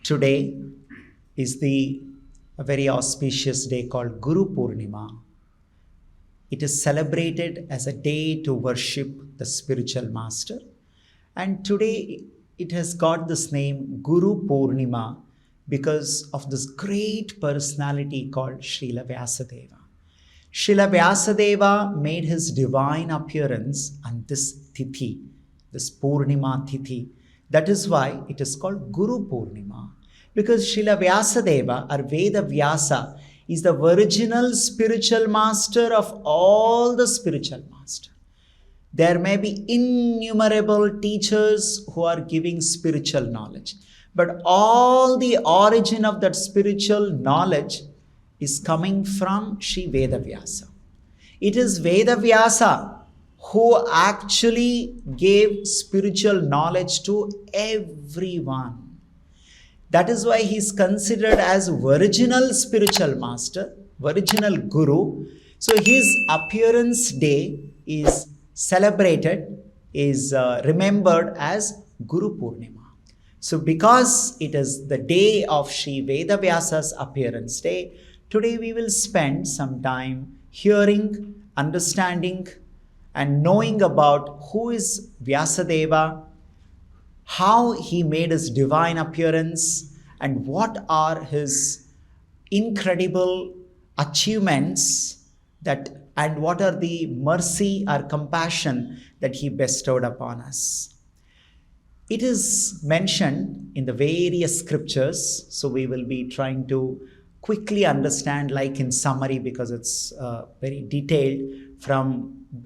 Today is a very auspicious day called Guru Poornima. It is celebrated as a day to worship the spiritual master. And today it has got this name Guru Poornima because of this great personality called Srila Vyasadeva. Srila Vyasadeva made his divine appearance on this Tithi, this Poornima Tithi. That is why it is called Guru Poornima. Because Srila Vyasadeva or Veda Vyasa is the original spiritual master of all the spiritual masters. There may be innumerable teachers who are giving spiritual knowledge. But all the origin of that spiritual knowledge is coming from Sri Veda Vyasa. It is Veda Vyasa who actually gave spiritual knowledge to everyone. That is why he is considered as original spiritual master, original guru. So his appearance day is celebrated, is remembered as Guru Poornima. So because it is the day of Sri Veda Vyasa's appearance day, today we will spend some time hearing, understanding, and knowing about who is Vyasadeva, how he made his divine appearance, and what are his incredible achievements and what are the mercy or compassion that he bestowed upon us. It is mentioned in the various scriptures, so we will be trying to quickly understand, like in summary, because it's very detailed,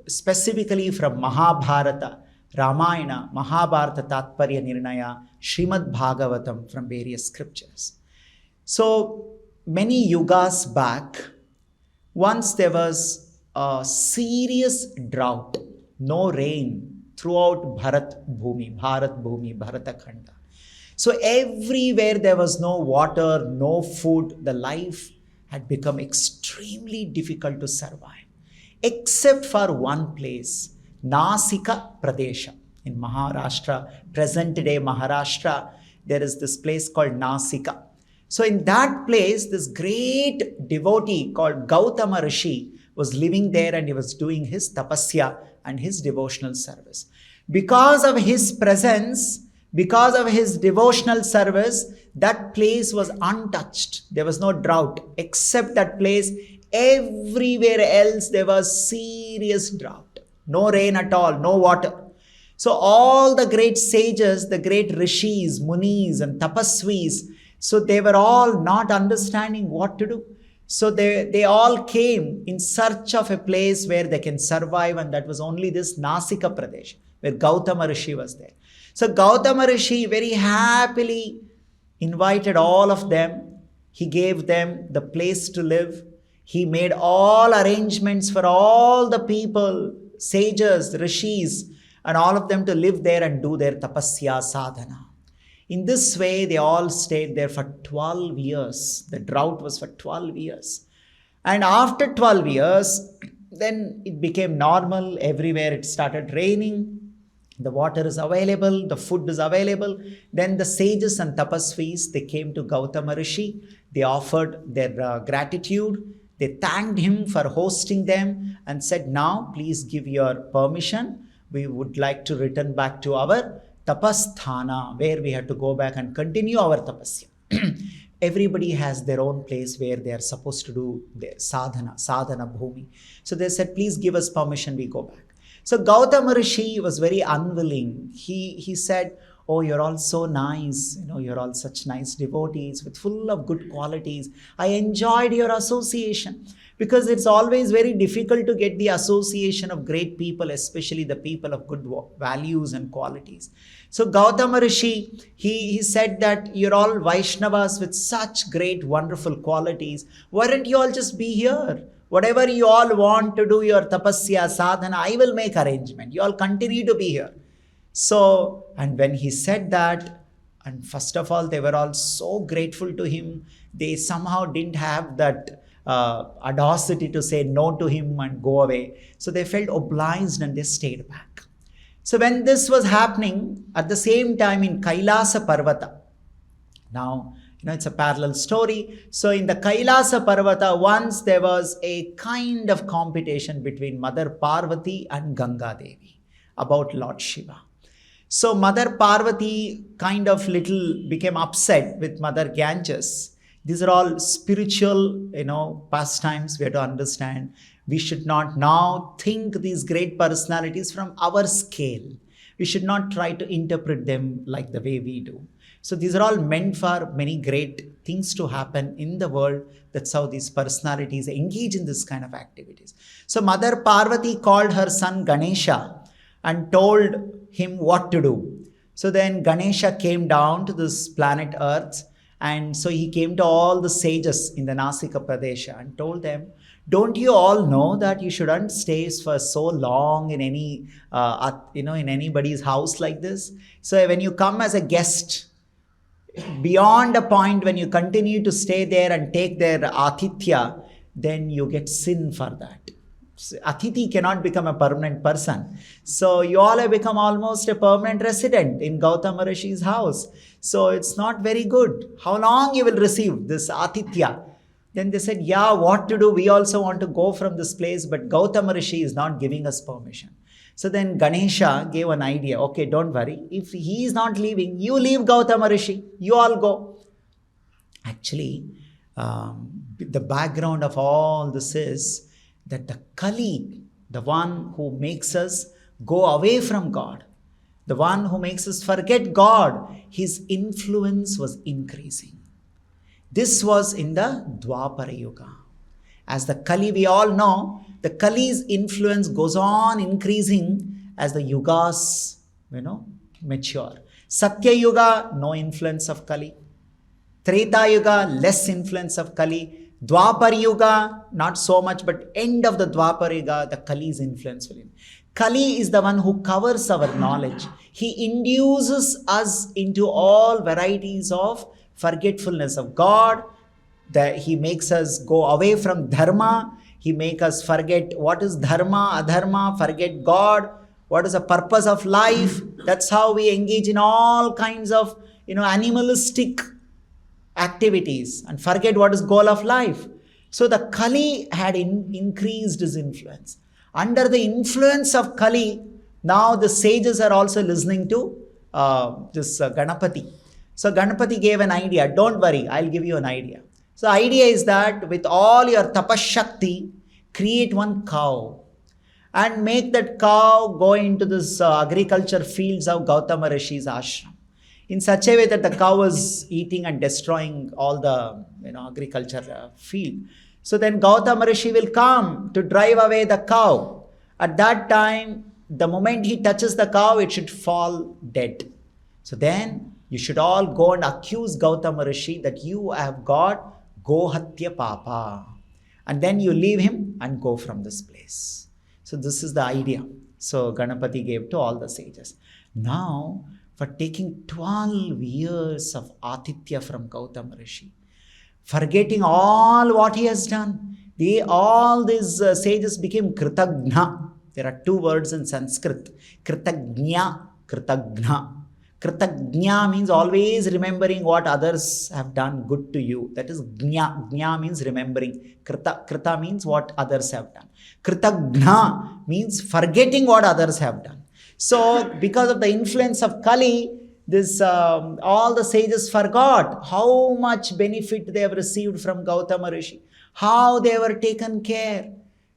specifically from Mahabharata, Ramayana, Mahabharata, Tatparya Nirnaya, Srimad Bhagavatam, from various scriptures. So many yugas back, once there was a serious drought, no rain throughout Bharat Bhumi, Bharata Khanda. So everywhere there was no water, no food, the life had become extremely difficult to survive. Except for one place, Nasika Pradesha. In Maharashtra, present day Maharashtra, there is this place called Nasika. So in that place, this great devotee called Gautam Rishi was living there, and he was doing his tapasya and his devotional service. Because of his presence, because of his devotional service, that place was untouched. There was no drought. Except that place, everywhere else there was serious drought. No rain at all, no water. So all the great sages, the great rishis, munis and tapasvis, so they were all not understanding what to do. So they all came in search of a place where they can survive, and that was only this Nasika Pradesh, where Gautama Rishi was there. So Gautama Rishi very happily invited all of them. He gave them the place to live. He made all arrangements for all the people, sages, rishis, and all of them to live there and do their tapasya sadhana. In this way, they all stayed there for 12 years. The drought was for 12 years. And after 12 years, then it became normal. Everywhere it started raining. The water is available. The food is available. Then the sages and tapasvis, they came to Gautama Rishi. They offered their gratitude. They thanked him for hosting them and said, now please give your permission. We would like to return back to our tapasthana, where we had to go back and continue our tapasya. Everybody has their own place where they are supposed to do their sadhana bhumi. So they said, please give us permission, we go back. So Gautama Rishi was very unwilling. He said, oh, you're all so nice. You're all such nice devotees with full of good qualities. I enjoyed your association. Because it's always very difficult to get the association of great people, especially the people of good values and qualities. So Gautama Rishi, he said that you're all Vaishnavas with such great, wonderful qualities. Why don't you all just be here? Whatever you all want to do, your tapasya, sadhana, I will make arrangement. You all continue to be here. So, and when he said that, and first of all, they were all so grateful to him. They somehow didn't have that audacity to say no to him and go away. So they felt obliged and they stayed back. So when this was happening, at the same time in Kailasa Parvata, Now, it's a parallel story. So in the Kailasa Parvata, once there was a kind of competition between Mother Parvati and Ganga Devi about Lord Shiva. So Mother Parvati kind of little became upset with Mother Ganges. These are all spiritual, pastimes we have to understand. We should not now think these great personalities from our scale. We should not try to interpret them like the way we do. So these are all meant for many great things to happen in the world. That's how these personalities engage in this kind of activities. So Mother Parvati called her son Ganesha and told him what to do. So then Ganesha came down to this planet Earth, and so he came to all the sages in the Nasika Pradesha and told them, don't you all know that you shouldn't stay for so long in any, in anybody's house like this? So when you come as a guest, beyond a point when you continue to stay there and take their atithya, then you get sin for that. So, Atithi cannot become a permanent person. So you all have become almost a permanent resident in Gautam Rishi's house. So it's not very good. How long you will receive this atithya? Then they said, yeah, what to do? We also want to go from this place, but Gautam Rishi is not giving us permission. So then Ganesha gave an idea. Okay, don't worry. If he is not leaving, you leave Gautam Rishi. You all go. Actually, the background of all this is that the Kali, the one who makes us go away from God, the one who makes us forget God, his influence was increasing. This was in the Dwapara Yuga. As the Kali, we all know, the Kali's influence goes on increasing as the Yugas, mature. Satya Yuga, no influence of Kali. Treta Yuga, less influence of Kali. Dwapara Yuga, not so much, but end of the Dwapara Yuga, the Kali's influence will. Kali is the one who covers our knowledge. He induces us into all varieties of forgetfulness of God. That he makes us go away from dharma. He makes us forget what is dharma, adharma, forget God, what is the purpose of life. That's how we engage in all kinds of, animalistic activities and forget what is goal of life. So the Kali had increased his influence. Under the influence of Kali, now the sages are also listening to this Ganapati. So Ganapati gave an idea. Don't worry, I'll give you an idea. So the idea is that with all your tapashakti, create one cow and make that cow go into this agriculture fields of Gautama Rishi's ashram in such a way that the cow is eating and destroying all the agriculture field. So then Gautama Rishi will come to drive away the cow. At that time, the moment he touches the cow, it should fall dead. So then you should all go and accuse Gautama Rishi that you have got Gohatya Papa. And then you leave him and go from this place. So this is the idea. So Ganapati gave to all the sages. Now, for taking 12 years of Atithya from Gautam Rishi, forgetting all what he has done, all these sages became Kritagna. There are two words in Sanskrit. Kritagnya, Kritagna. Kritagnya means always remembering what others have done good to you. That is Gnya. Gnya means remembering. Krita means what others have done. Kritagna means forgetting what others have done. So because of the influence of Kali, all the sages forgot how much benefit they have received from Gautama Rishi. How they were taken care.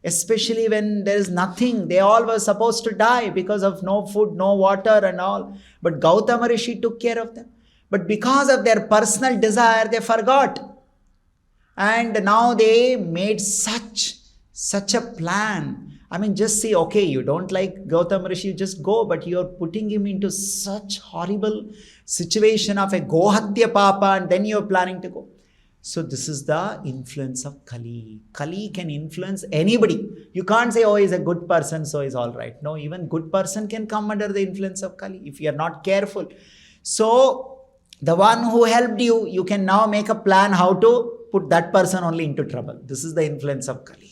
Especially when there is nothing. They all were supposed to die because of no food, no water and all. But Gautama Rishi took care of them. But because of their personal desire, they forgot. And now they made such a plan. I mean, just say, okay, you don't like Gautama Rishi, just go. But you're putting him into such horrible situation of a Gohatya Papa and then you're planning to go. So this is the influence of Kali. Kali can influence anybody. You can't say, oh, he's a good person, so he's all right. No, even good person can come under the influence of Kali if you are not careful. So the one who helped you, you can now make a plan how to put that person only into trouble. This is the influence of Kali.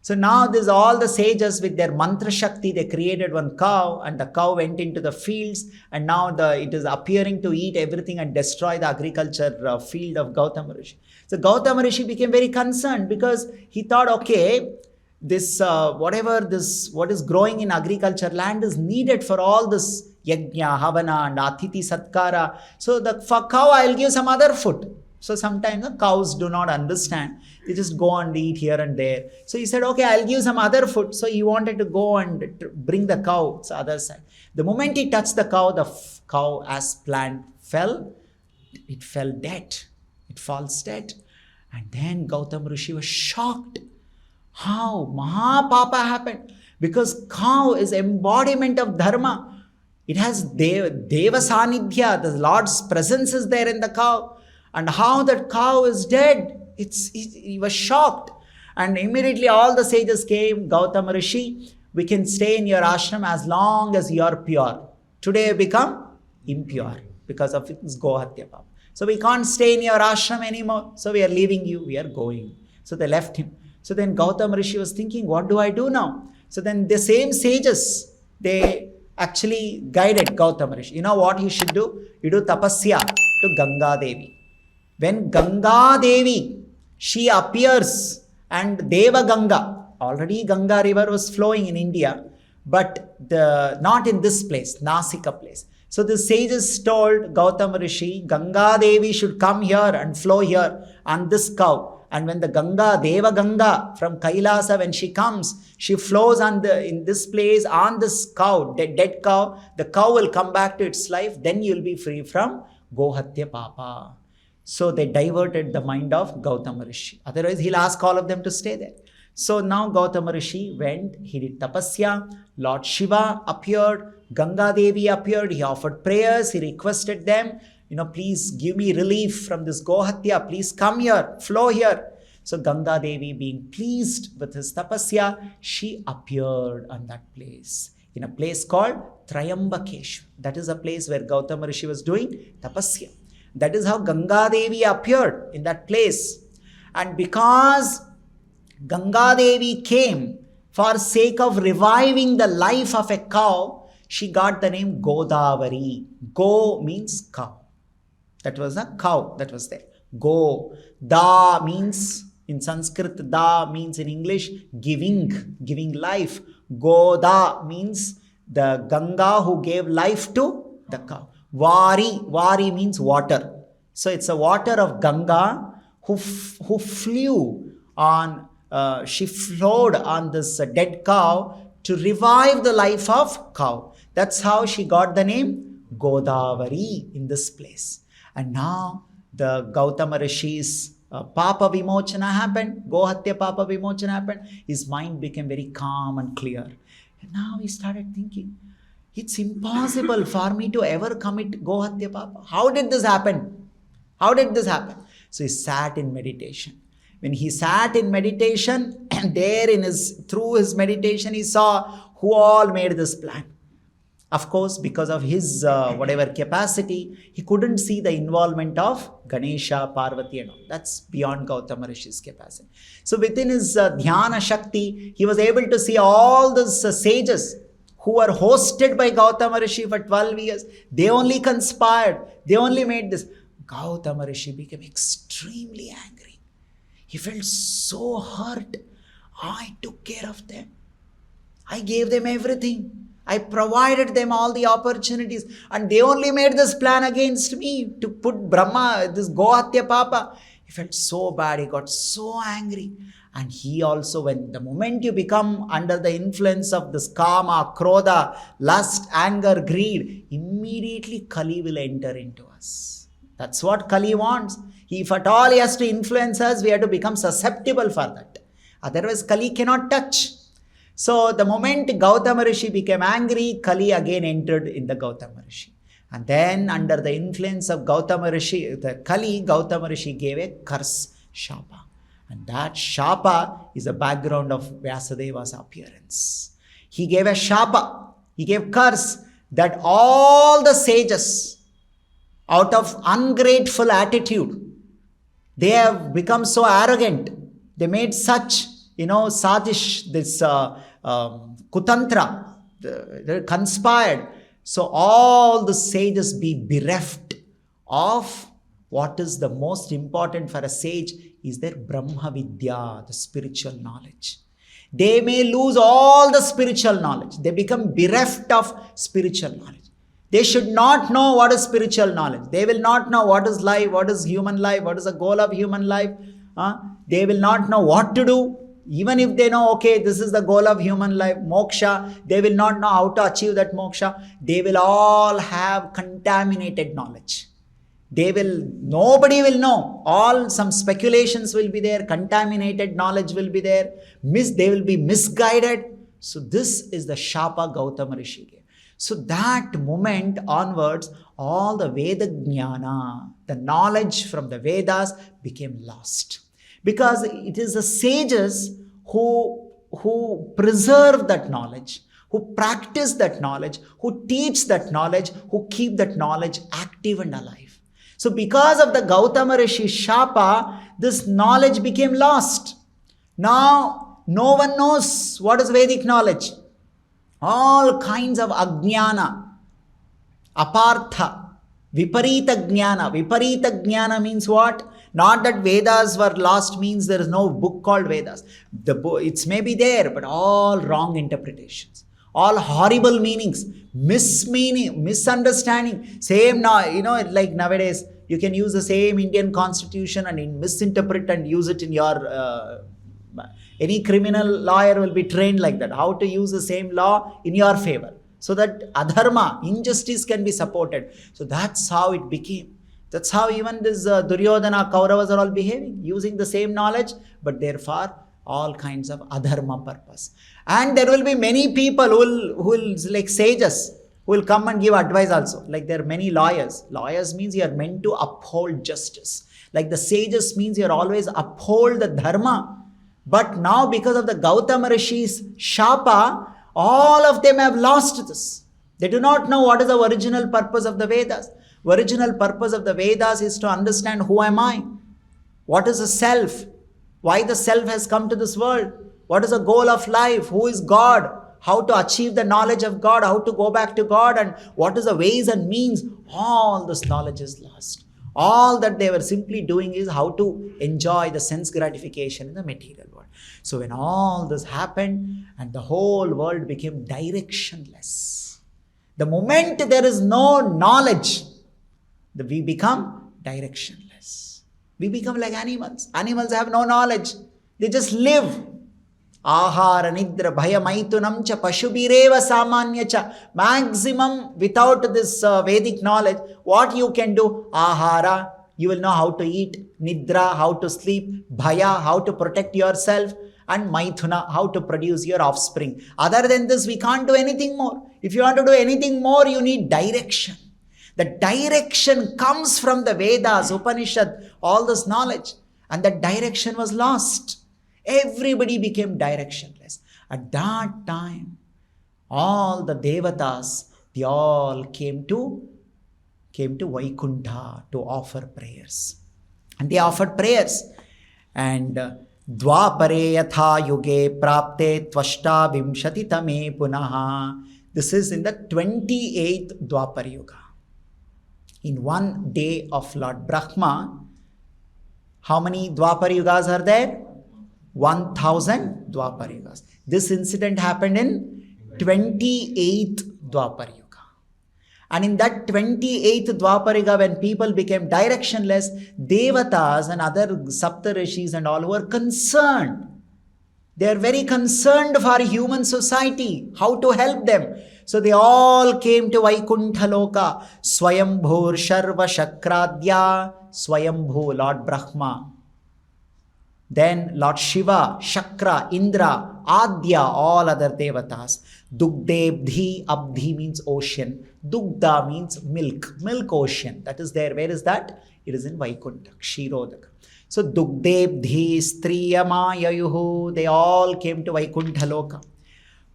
So now this all the sages with their mantra shakti, they created one cow, and the cow went into the fields, and now it is appearing to eat everything and destroy the agriculture field of Gautam Rishi. So Gautam Rishi became very concerned, because he thought, okay, this what is growing in agriculture land is needed for all this yajna, havana and atiti satkara. So for cow I'll give some other food. So sometimes the cows do not understand. They just go and eat here and there. So he said, okay, I'll give some other food. So he wanted to go and bring the cow to the other side. The moment he touched the cow as planned fell, it fell dead. It falls dead. And then Gautam Rishi was shocked. How Mahapapa happened? Because cow is embodiment of dharma. It has Devas Sanidhya, the Lord's presence is there in the cow. And how that cow is dead? He was shocked. And immediately all the sages came, Gautam Rishi, we can stay in your ashram as long as you are pure. Today you become impure because of its Gohatya Papa. So we can't stay in your ashram anymore. So we are leaving you, we are going. So they left him. So then Gautam Rishi was thinking, what do I do now? So then the same sages, they actually guided Gautam Rishi. You know what you should do? You do tapasya to Ganga Devi. When Ganga Devi, she appears, and Deva Ganga, already Ganga river was flowing in India, but not in this place, Nasika place. So the sages told Gautam Rishi, Ganga Devi should come here and flow here on this cow. And when the Ganga, Deva Ganga from Kailasa, when she comes, she flows in this place on this cow, dead cow. The cow will come back to its life. Then you will be free from Gohatya Papa. So they diverted the mind of Gautam Rishi. Otherwise, he'll ask all of them to stay there. So now Gautam Rishi went, he did tapasya, Lord Shiva appeared, Ganga Devi appeared, he offered prayers, he requested them, please give me relief from this Gohatya, please come here, flow here. So Ganga Devi, being pleased with his tapasya, she appeared on that place, in a place called Trayambakeshwar. That is a place where Gautam Rishi was doing tapasya. That is how Ganga Devi appeared in that place. And because Ganga Devi came for sake of reviving the life of a cow, she got the name Godavari. Go means cow. That was a cow that was there. Go. Da means, in Sanskrit, da means in English, giving life. Goda means the Ganga who gave life to the cow. Vari means water. So it's a water of Ganga who flew on, she flowed on this dead cow to revive the life of cow. That's how she got the name Godavari in this place. And now the Gautama Rishi's Papa Vimochana happened, Gohatya Papa Vimochana happened. His mind became very calm and clear. And now he started thinking, it's impossible for me to ever commit Gohatya Papa. How did this happen? How did this happen? So he sat in meditation. When he sat in meditation, and there through his meditation, he saw who all made this plan. Of course, because of his whatever capacity, he couldn't see the involvement of Ganesha, Parvati and all. That's beyond Gautama Rishi's capacity. So within his Dhyana Shakti, he was able to see all those sages who were hosted by Gautama Rishi for 12 years. They only conspired. They only made this. Gautama Rishi became extremely angry. He felt so hurt. I took care of them. I gave them everything. I provided them all the opportunities. And they only made this plan against me to put Brahma, this Gohatya Papa. He felt so bad. He got so angry. And he also, when the moment you become under the influence of this kama, krodha, lust, anger, greed, immediately Kali will enter into us. That's what Kali wants. If at all he has to influence us, we have to become susceptible for that. Otherwise, Kali cannot touch. So the moment Gautama Rishi became angry, Kali again entered in the Gautama Rishi. And then under the influence of Gautama Rishi, the Kali, Gautama Rishi gave a curse, Shapa. And that Shapa is the background of Vyasadeva's appearance. He gave a Shapa, he gave curse that all the sages, out of ungrateful attitude, they have become so arrogant. They made such Sadish, this Kutantra, they conspired. So all the sages be bereft of what is the most important for a sage is their Brahma Vidya, the spiritual knowledge. They may lose all the spiritual knowledge. They become bereft of spiritual knowledge. They should not know what is spiritual knowledge. They will not know what is life, what is human life, what is the goal of human life. They will not know what to do. Even if they know, okay, this is the goal of human life, moksha, they will not know how to achieve that moksha. They will all have contaminated knowledge. Nobody will know. Some speculations will be there, contaminated knowledge will be there, they will be misguided. So this is the Shapa Gautam Rishi gave. So that moment onwards, all the Veda Jnana, the knowledge from the Vedas became lost. Because it is the sages who preserve that knowledge, who practice that knowledge, who teach that knowledge, who keep that knowledge active and alive. So because of the Gautama Rishi Shapa, this knowledge became lost. Now, no one knows what is Vedic knowledge. All kinds of Ajnana, Apartha, Viparita Jnana. Viparita Jnana means what? Not that Vedas were lost means there is no book called Vedas. It's maybe there, but all wrong interpretations. All horrible meanings, misunderstanding. Same now, like nowadays, you can use the same Indian constitution and misinterpret and use it in your... any criminal lawyer will be trained like that, how to use the same law in your favor, so that adharma, injustice can be supported. So that's how it became. That's how even this Duryodhana, Kauravas are all behaving, using the same knowledge, but therefore all kinds of adharma purpose. And there will be many people who will like sages, who will come and give advice also. Like there are many lawyers. Lawyers means you are meant to uphold justice. Like the sages means you are always uphold the dharma. But now because of the Gautama Rishi's Shapa, all of them have lost this. They do not know what is the original purpose of the Vedas. Original purpose of the Vedas is to understand who am I? What is the self? Why the self has come to this world? What is the goal of life? Who is God? How to achieve the knowledge of God? How to go back to God? And what is the ways and means? All this knowledge is lost. All that they were simply doing is how to enjoy the sense gratification in the material world. So when all this happened and the whole world became directionless, the moment there is no knowledge, we become directionless. We become like animals. Animals have no knowledge. They just live. Ahara, nidra, bhaya, maitunam cha, pashubireva samanya cha. Maximum without this Vedic knowledge, what you can do? Ahara, you will know how to eat. Nidra, how to sleep. Bhaya, how to protect yourself. And maithuna, how to produce your offspring. Other than this, we can't do anything more. If you want to do anything more, you need direction. The direction comes from the Vedas, Upanishad, all this knowledge. And that direction was lost. Everybody became directionless. At that time, all the Devatas, they all came to Vaikuntha to offer prayers. And they offered prayers. And Dwapare yatha yuge prapte tvashta vimshati tame punaha. This is in the 28th Dwapar Yuga. In one day of Lord Brahma, how many Dwapar Yugas are there? 1000 Dwapar Yugas. This incident happened in 28th Dwapar Yuga. And in that 28th Dwapar Yuga, when people became directionless, Devatas and other Saptarishis and all were concerned. They are very concerned for human society, how to help them. So they all came to Vaikuntha Loka. Swayambhur Sharva Shakradya, Swayambhu, Lord Brahma. Then Lord Shiva, Shakra, Indra, Adya, all other Devatas. Dugdebdhi, Abdhi means ocean. Dugda means milk, milk ocean. That is there. Where is that? It is in Vaikuntha, Kshirodaka. So Dugdebdhi, Striyama, Yayuhu, they all came to Vaikuntha Loka.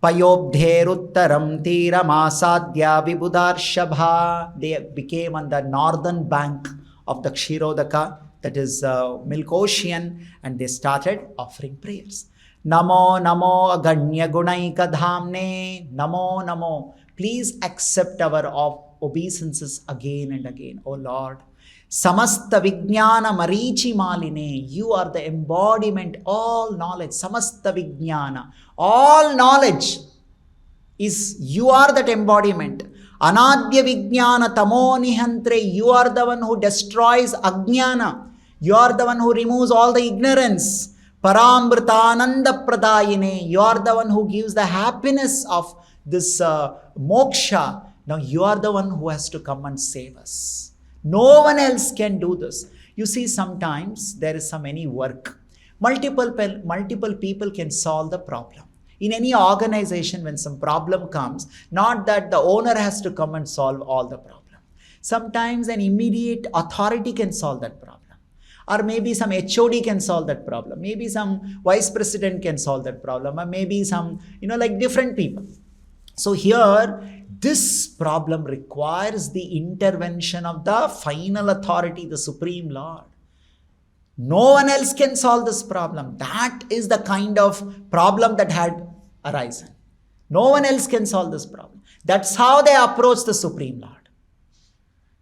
Payobdheruttaram Tiramasadya Vibhudarshabha. They became on the northern bank of the Kshirodaka, that is milk ocean, and they started offering prayers. Namo Namo Aganya Gunaika Dhamne. Namo Namo. Please accept our obeisances again and again, O Lord. Samasta Vijnana Marichi Maline. You are the embodiment, all knowledge. Samasta Vijnana. All knowledge is, you are that embodiment. Anadya Vijnana Tamo Nihantre. You are the one who destroys Ajnana. You are the one who removes all the ignorance. Paramritananda Pradayine. You are the one who gives the happiness of this moksha. Now you are the one who has to come and save us. No one else can do this. You see, sometimes there is any work. Multiple people can solve the problem. In any organization, when some problem comes, not that the owner has to come and solve all the problem. Sometimes an immediate authority can solve that problem. Or maybe some HOD can solve that problem. Maybe some vice president can solve that problem. Or maybe some, like different people. So here, this problem requires the intervention of the final authority, the Supreme Lord. No one else can solve this problem. That is the kind of problem that had arisen. No one else can solve this problem. That's how they approach the Supreme Lord.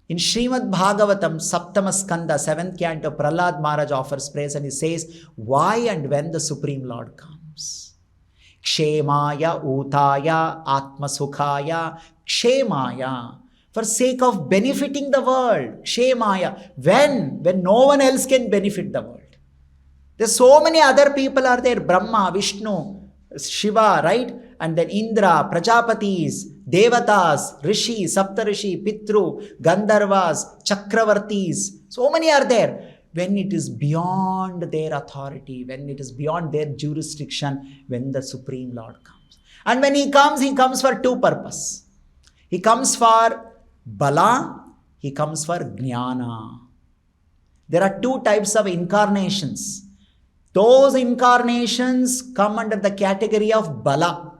In Srimad Bhagavatam, Saptama Skanda, 7th canto, Prahlad Maharaj offers praise and he says, why and when the Supreme Lord comes? Kshemaya, Utaya, Atma Sukhaya, Kshemaya. For sake of benefiting the world. Kshemaya. When no one else can benefit the world. There's so many other people are there. Brahma, Vishnu, Shiva, right? And then Indra, Prajapatis, Devatas, Rishi, Saptarishi, Pitru, Gandharvas, Chakravartis. So many are there. When it is beyond their authority, when it is beyond their jurisdiction, when the Supreme Lord comes. And when he comes for two purposes. He comes for Bala, he comes for Jnana. There are two types of incarnations. Those incarnations come under the category of Bala.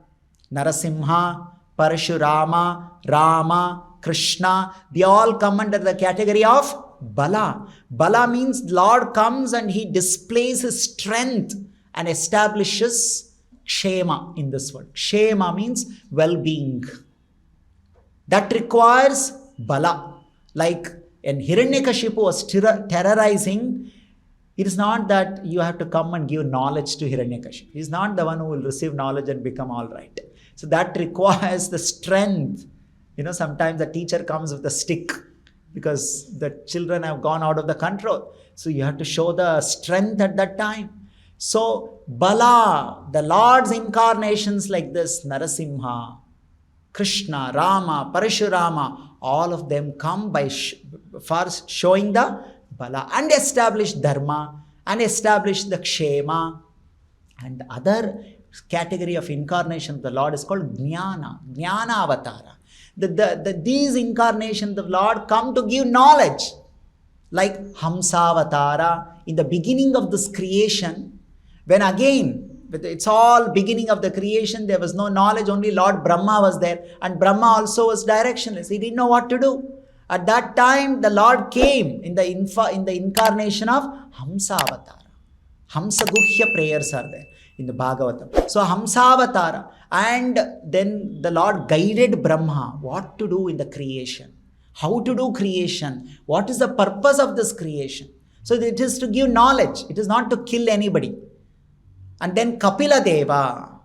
Narasimha, Parashurama, Rama, Krishna, they all come under the category of Bala. Bala means Lord comes and he displays his strength and establishes Kshema in this world. Kshema means well-being. That requires Bala. Like when Hiranyakashipu was terrorizing, it is not that you have to come and give knowledge to Hiranyakashipu. He is not the one who will receive knowledge and become all right. So that requires the strength. Sometimes the teacher comes with a stick because the children have gone out of the control. So you have to show the strength at that time. So Bala, the Lord's incarnations like this, Narasimha, Krishna, Rama, Parashurama, all of them come by first showing the Bala and establish Dharma and establish the Kshema. And the other category of incarnation of the Lord is called Jnana, Jnana Avatara. These incarnations of the Lord come to give knowledge. Like Hamsavatara, in the beginning of this creation, when again, it's all beginning of the creation, there was no knowledge, only Lord Brahma was there. And Brahma also was directionless. He didn't know what to do. At that time, the Lord came in the incarnation of Hamsavatara. Hamsaguhya prayers are there in the Bhagavatam. So Hamsavatara. And then the Lord guided Brahma what to do in the creation. How to do creation. What is the purpose of this creation. So it is to give knowledge. It is not to kill anybody. And then Kapila Deva.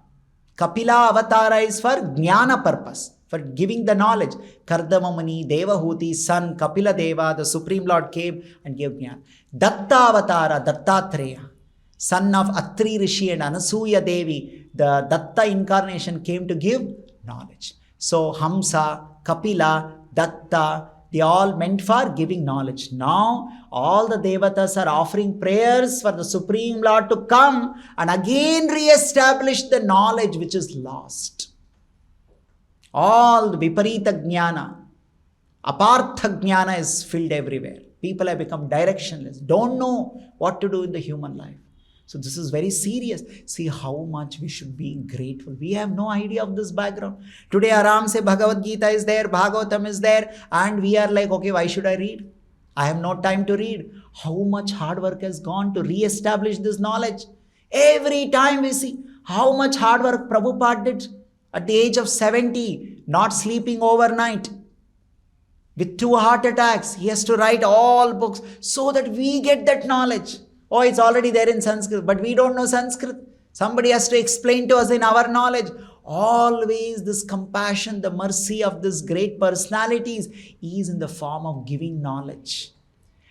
Kapila Avatara is for Jnana purpose. For giving the knowledge. Kardamamani, Devahuti, son, Kapila Deva, the Supreme Lord came and gave Jnana. Datta Avatara, Dattatreya, son of Atri Rishi and Anasuya Devi, the Datta incarnation came to give knowledge. So Hamsa, Kapila, Datta, they all meant for giving knowledge. Now all the Devatas are offering prayers for the Supreme Lord to come and again re-establish the knowledge which is lost. All the Viparita Jnana, Apartha Jnana is filled everywhere. People have become directionless, don't know what to do in the human life. So this is very serious. See how much we should be grateful. We have no idea of this background. Today Aram se Bhagavad Gita is there, Bhagavatam is there, and we are like, okay, why should I read? I have no time to read. How much hard work has gone to re-establish this knowledge? Every time we see, How much hard work Prabhupada did at the age of 70, not sleeping overnight. With 2 heart attacks, he has to write all books so that we get that knowledge. Oh, it's already there in Sanskrit, but we don't know Sanskrit. Somebody has to explain to us in our knowledge. Always this compassion, the mercy of these great personalities is in the form of giving knowledge.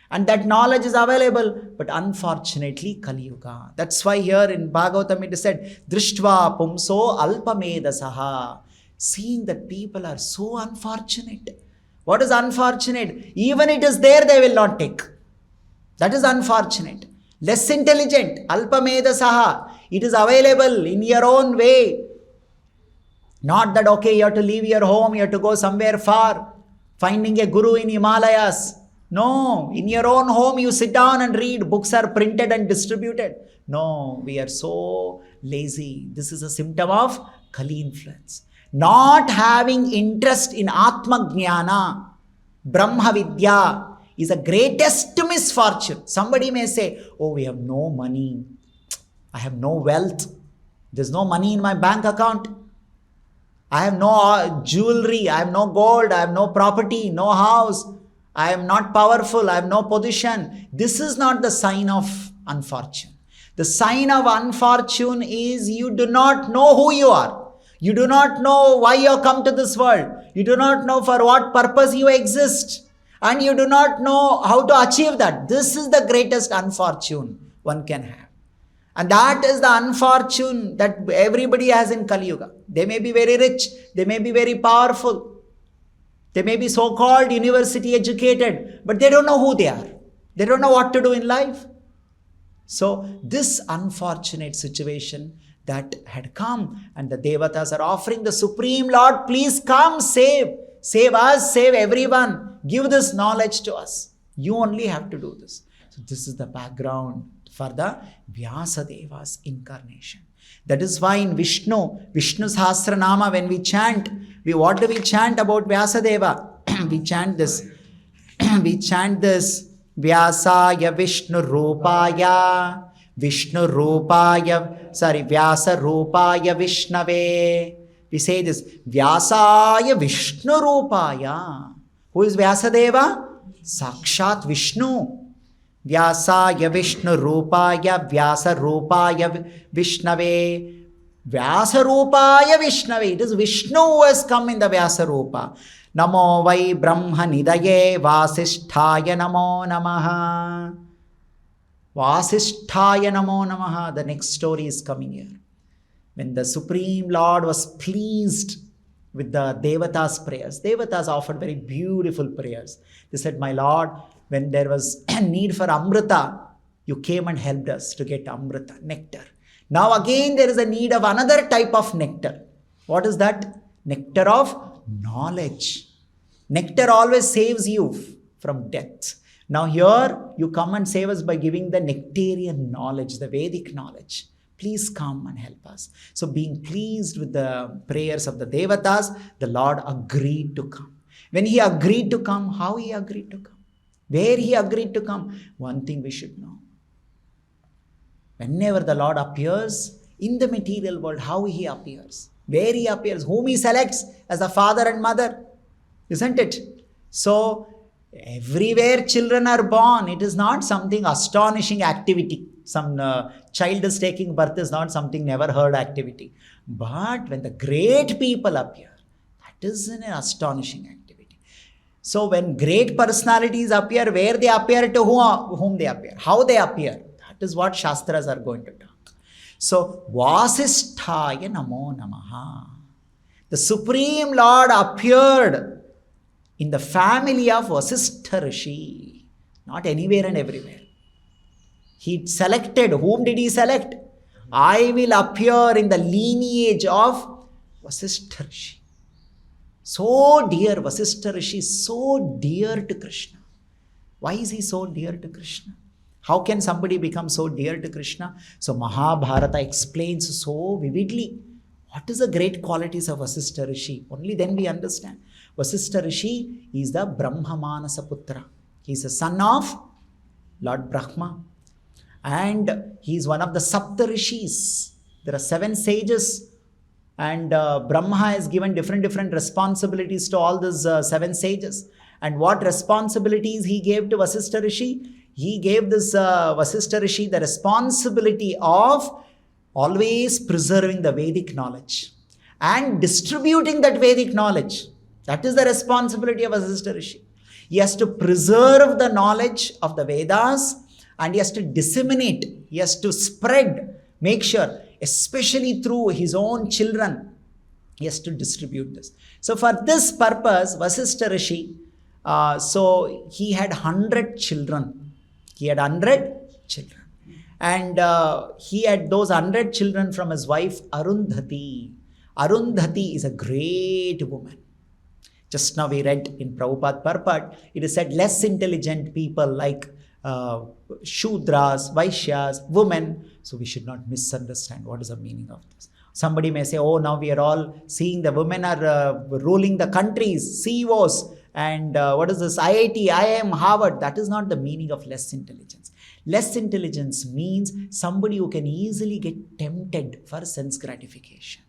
And that knowledge is available, but unfortunately, Kali Yuga. That's why here in Bhagavatam it is said, Drishtva pumso alpamedasaha. Seeing that people are so unfortunate. What is unfortunate? Even it is there, they will not take. That is unfortunate. Less intelligent, alpamedasaha. It is available in your own way. Not that, okay, you have to leave your home, you have to go somewhere far, finding a guru in Himalayas. No, in your own home you sit down and read. Books are printed and distributed. No, we are so lazy. This is a symptom of Kali influence. Not having interest in Atma Jnana, Brahma Vidya, is the greatest misfortune. Somebody may say, oh, we have no money. I have no wealth. There's no money in my bank account. I have no jewelry. I have no gold. I have no property, no house. I am not powerful. I have no position. This is not the sign of unfortune. The sign of unfortune is you do not know who you are. You do not know why you have come to this world. You do not know for what purpose you exist. And you do not know how to achieve that. This is the greatest unfortune one can have. And that is the unfortune that everybody has in Kali Yuga. They may be very rich. They may be very powerful. They may be so-called university educated, but they don't know who they are. They don't know what to do in life. So this unfortunate situation that had come, and the Devatas are offering the Supreme Lord, please come, save us, save everyone. Give this knowledge to us. You only have to do this. So this is the background for the Vyasadeva's incarnation. That is why in Vishnu Sahasranama, when we chant, what do we chant about Vyasadeva? We chant this. Vyasaya Vishnu Rupaya, Vyasa Rupaya Vishnave. We say this, Vyasaya Vishnu Rupaya. Who is Vyasadeva? Sakshat Vishnu. Vyasaya Vishnu Rupaya, Vyasa Rupaya Vishnave. Vyasa Rupaya Vishnave. It is Vishnu who has come in the Vyasa Rupa. Namo Vai Brahma Nidaye Vasisthaya Namo Namaha. Vasisthaya Namo Namaha. The next story is coming here. When the Supreme Lord was pleased with the Devatas' prayers, Devatas offered very beautiful prayers. They said, my Lord, when there was a need for Amrita, you came and helped us to get Amrita, nectar. Now again there is a need of another type of nectar. What is that? Nectar of knowledge. Nectar always saves you from death. Now here you come and save us by giving the nectarian knowledge, the Vedic knowledge. Please come and help us. So being pleased with the prayers of the Devatas, the Lord agreed to come. When he agreed to come, how he agreed to come? Where he agreed to come? One thing we should know. Whenever the Lord appears in the material world, how he appears, where he appears, whom he selects as a father and mother, isn't it? So everywhere children are born, it is not something astonishing activity. Some child is taking birth is not something never heard activity. But when the great people appear, that is an astonishing activity. So when great personalities appear, where they appear, to whom they appear, how they appear, that is what Shastras are going to talk. So Vasisthaya Namo Namaha. The Supreme Lord appeared in the family of Vashistha Rishi, not anywhere and everywhere. He selected, whom did he select? I will appear in the lineage of Vashistha Rishi. So dear, Vashistha Rishi is so dear to Krishna. Why is he so dear to Krishna? How can somebody become so dear to Krishna? So Mahabharata explains so vividly what is the great qualities of Vashistha Rishi. Only then we understand. Vashistha Rishi is the Brahma Manasa Putra. He is the son of Lord Brahma. And he is one of the Sapta Rishis. There are 7 sages, and Brahma has given different responsibilities to all these 7 sages. And what responsibilities he gave to Vashistha Rishi? He gave this Vashistha Rishi the responsibility of always preserving the Vedic knowledge and distributing that Vedic knowledge. That is the responsibility of Vashistha Rishi. He has to preserve the knowledge of the Vedas, and he has to disseminate, he has to spread, make sure, especially through his own children, he has to distribute this. So for this purpose, Vashistha Rishi, so he had 100 children. He had 100 children. And he had those 100 children from his wife Arundhati. Arundhati is a great woman. Just now we read in Prabhupada Purport, it is said less intelligent people like Shudras, Vaishyas, women. So we should not misunderstand what is the meaning of this. Somebody may say, oh, now we are all seeing the women are ruling the countries, CEOs, and what is this, IIT, IIM, Harvard. That is not the meaning of less intelligence. Less intelligence means somebody who can easily get tempted for sense gratification.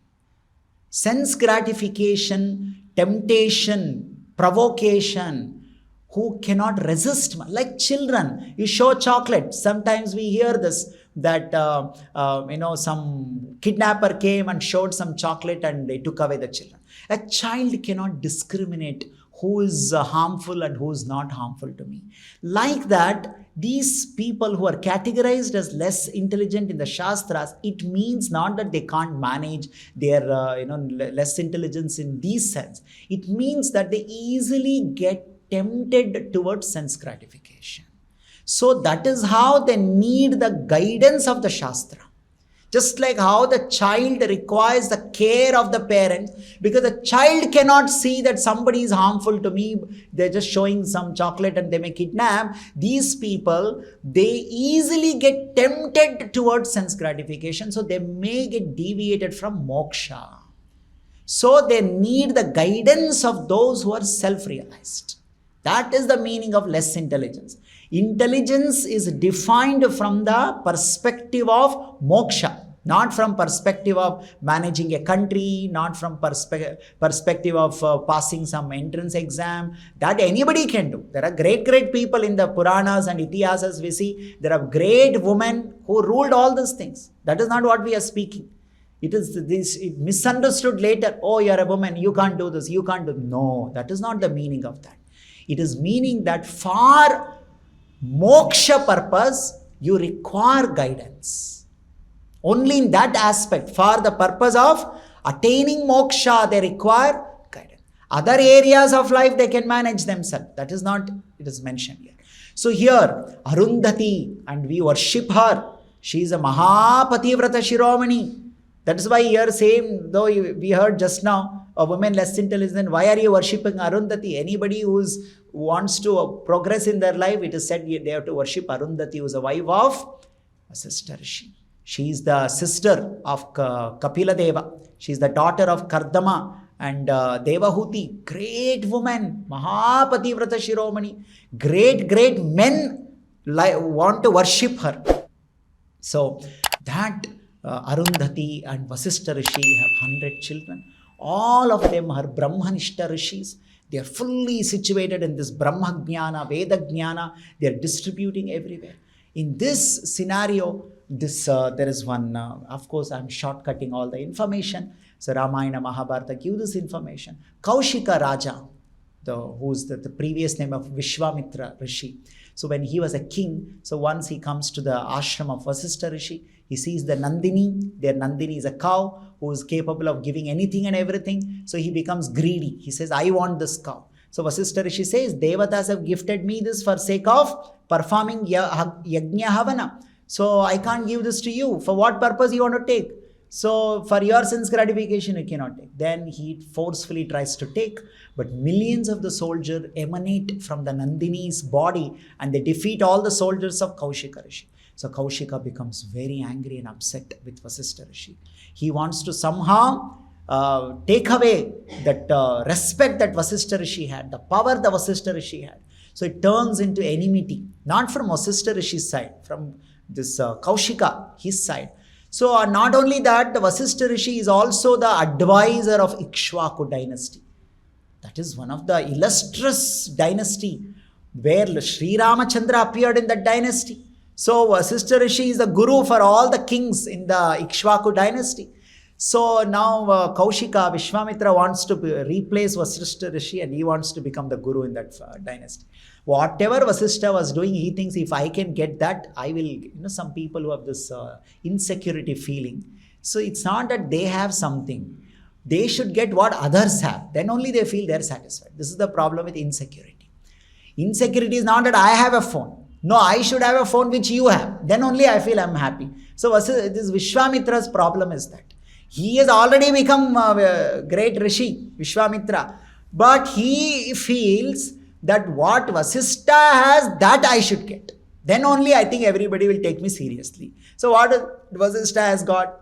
Sense gratification, temptation, provocation, who cannot resist, like children. You show chocolate. Sometimes we hear this, that some kidnapper came and showed some chocolate and they took away the children. A child cannot discriminate who is harmful and who is not harmful to me. Like that, these people who are categorized as less intelligent in the Shastras, it means not that they can't manage their less intelligence in this sense. It means that they easily get tempted towards sense gratification. So that is how they need the guidance of the Shastra. Just like how the child requires the care of the parents, because the child cannot see that somebody is harmful to me, they're just showing some chocolate and they may kidnap. These people, they easily get tempted towards sense gratification, so they may get deviated from moksha. So they need the guidance of those who are self-realized. That is the meaning of less intelligence. Intelligence is defined from the perspective of moksha, not from perspective of managing a country, not from perspective of passing some entrance exam. That anybody can do. There are great people in the Puranas and Itihasas we see. There are great women who ruled all these things. That is not what we are speaking. It is this misunderstood later. Oh, you are a woman, you can't do this, you can't do. No, that is not the meaning of that. It is meaning that for moksha purpose, you require guidance. Only in that aspect, for the purpose of attaining moksha, they require guidance. Other areas of life, they can manage themselves. That is not, it is mentioned here. So here, Arundhati, and we worship her. She is a Mahapativrata Shiromani. That is why here same, though we heard just now, a woman less intelligent, why are you worshipping Arundhati? Anybody who wants to progress in their life, it is said they have to worship Arundhati, who is a wife of Vashistha Rishi. She is the sister of Kapila Deva. She is the daughter of Kardama and Devahuti. Great woman, Mahapativrata Shiromani. Great men want to worship her. So that Arundhati and Vashistha Rishi have 100 children. All of them are Brahmanishta Rishis. They are fully situated in this Brahma Jnana, Veda Jnana. They are distributing everywhere. In this scenario, there is one, of course, I'm shortcutting all the information. So Ramayana, Mahabharata give this information. Kaushika Raja, who's the previous name of Vishwamitra Rishi. So when he was a king, so once he comes to the ashram of Vashistha Rishi, he sees the Nandini. Their Nandini is a cow who is capable of giving anything and everything. So he becomes greedy. He says, I want this cow. So Vashistha Rishi says, Devatas have gifted me this for sake of performing Yajna Havana. So I can't give this to you. For what purpose you want to take? So for your sense gratification, you cannot take. Then he forcefully tries to take. But millions of the soldiers emanate from the Nandini's body and they defeat all the soldiers of Kaushika Rishi. So Kaushika becomes very angry and upset with Vashistha Rishi. He wants to somehow take away that respect that Vashistha Rishi had, the power that Vashistha Rishi had. So it turns into enmity, not from Vashistha Rishi's side, from this Kaushika, his side. So not only that, the Vashistha Rishi is also the advisor of Ikshvaku dynasty. That is one of the illustrious dynasty where Sri Ramachandra appeared in that dynasty. So Vashistha Rishi is the guru for all the kings in the Ikshvaku dynasty. So now Kaushika, Vishwamitra wants to replace Vashistha Rishi, and he wants to become the guru in that dynasty. Whatever Vashistha was doing, he thinks if I can get that, I will, some people who have this insecurity feeling. So it's not that they have something. They should get what others have. Then only they feel they're satisfied. This is the problem with insecurity. Insecurity is not that I have a phone. No, I should have a phone which you have. Then only I feel I'm happy. So this Vishwamitra's problem is that he has already become a great Rishi, Vishwamitra. But he feels that what Vashistha has, that I should get. Then only I think everybody will take me seriously. So what Vashistha has got?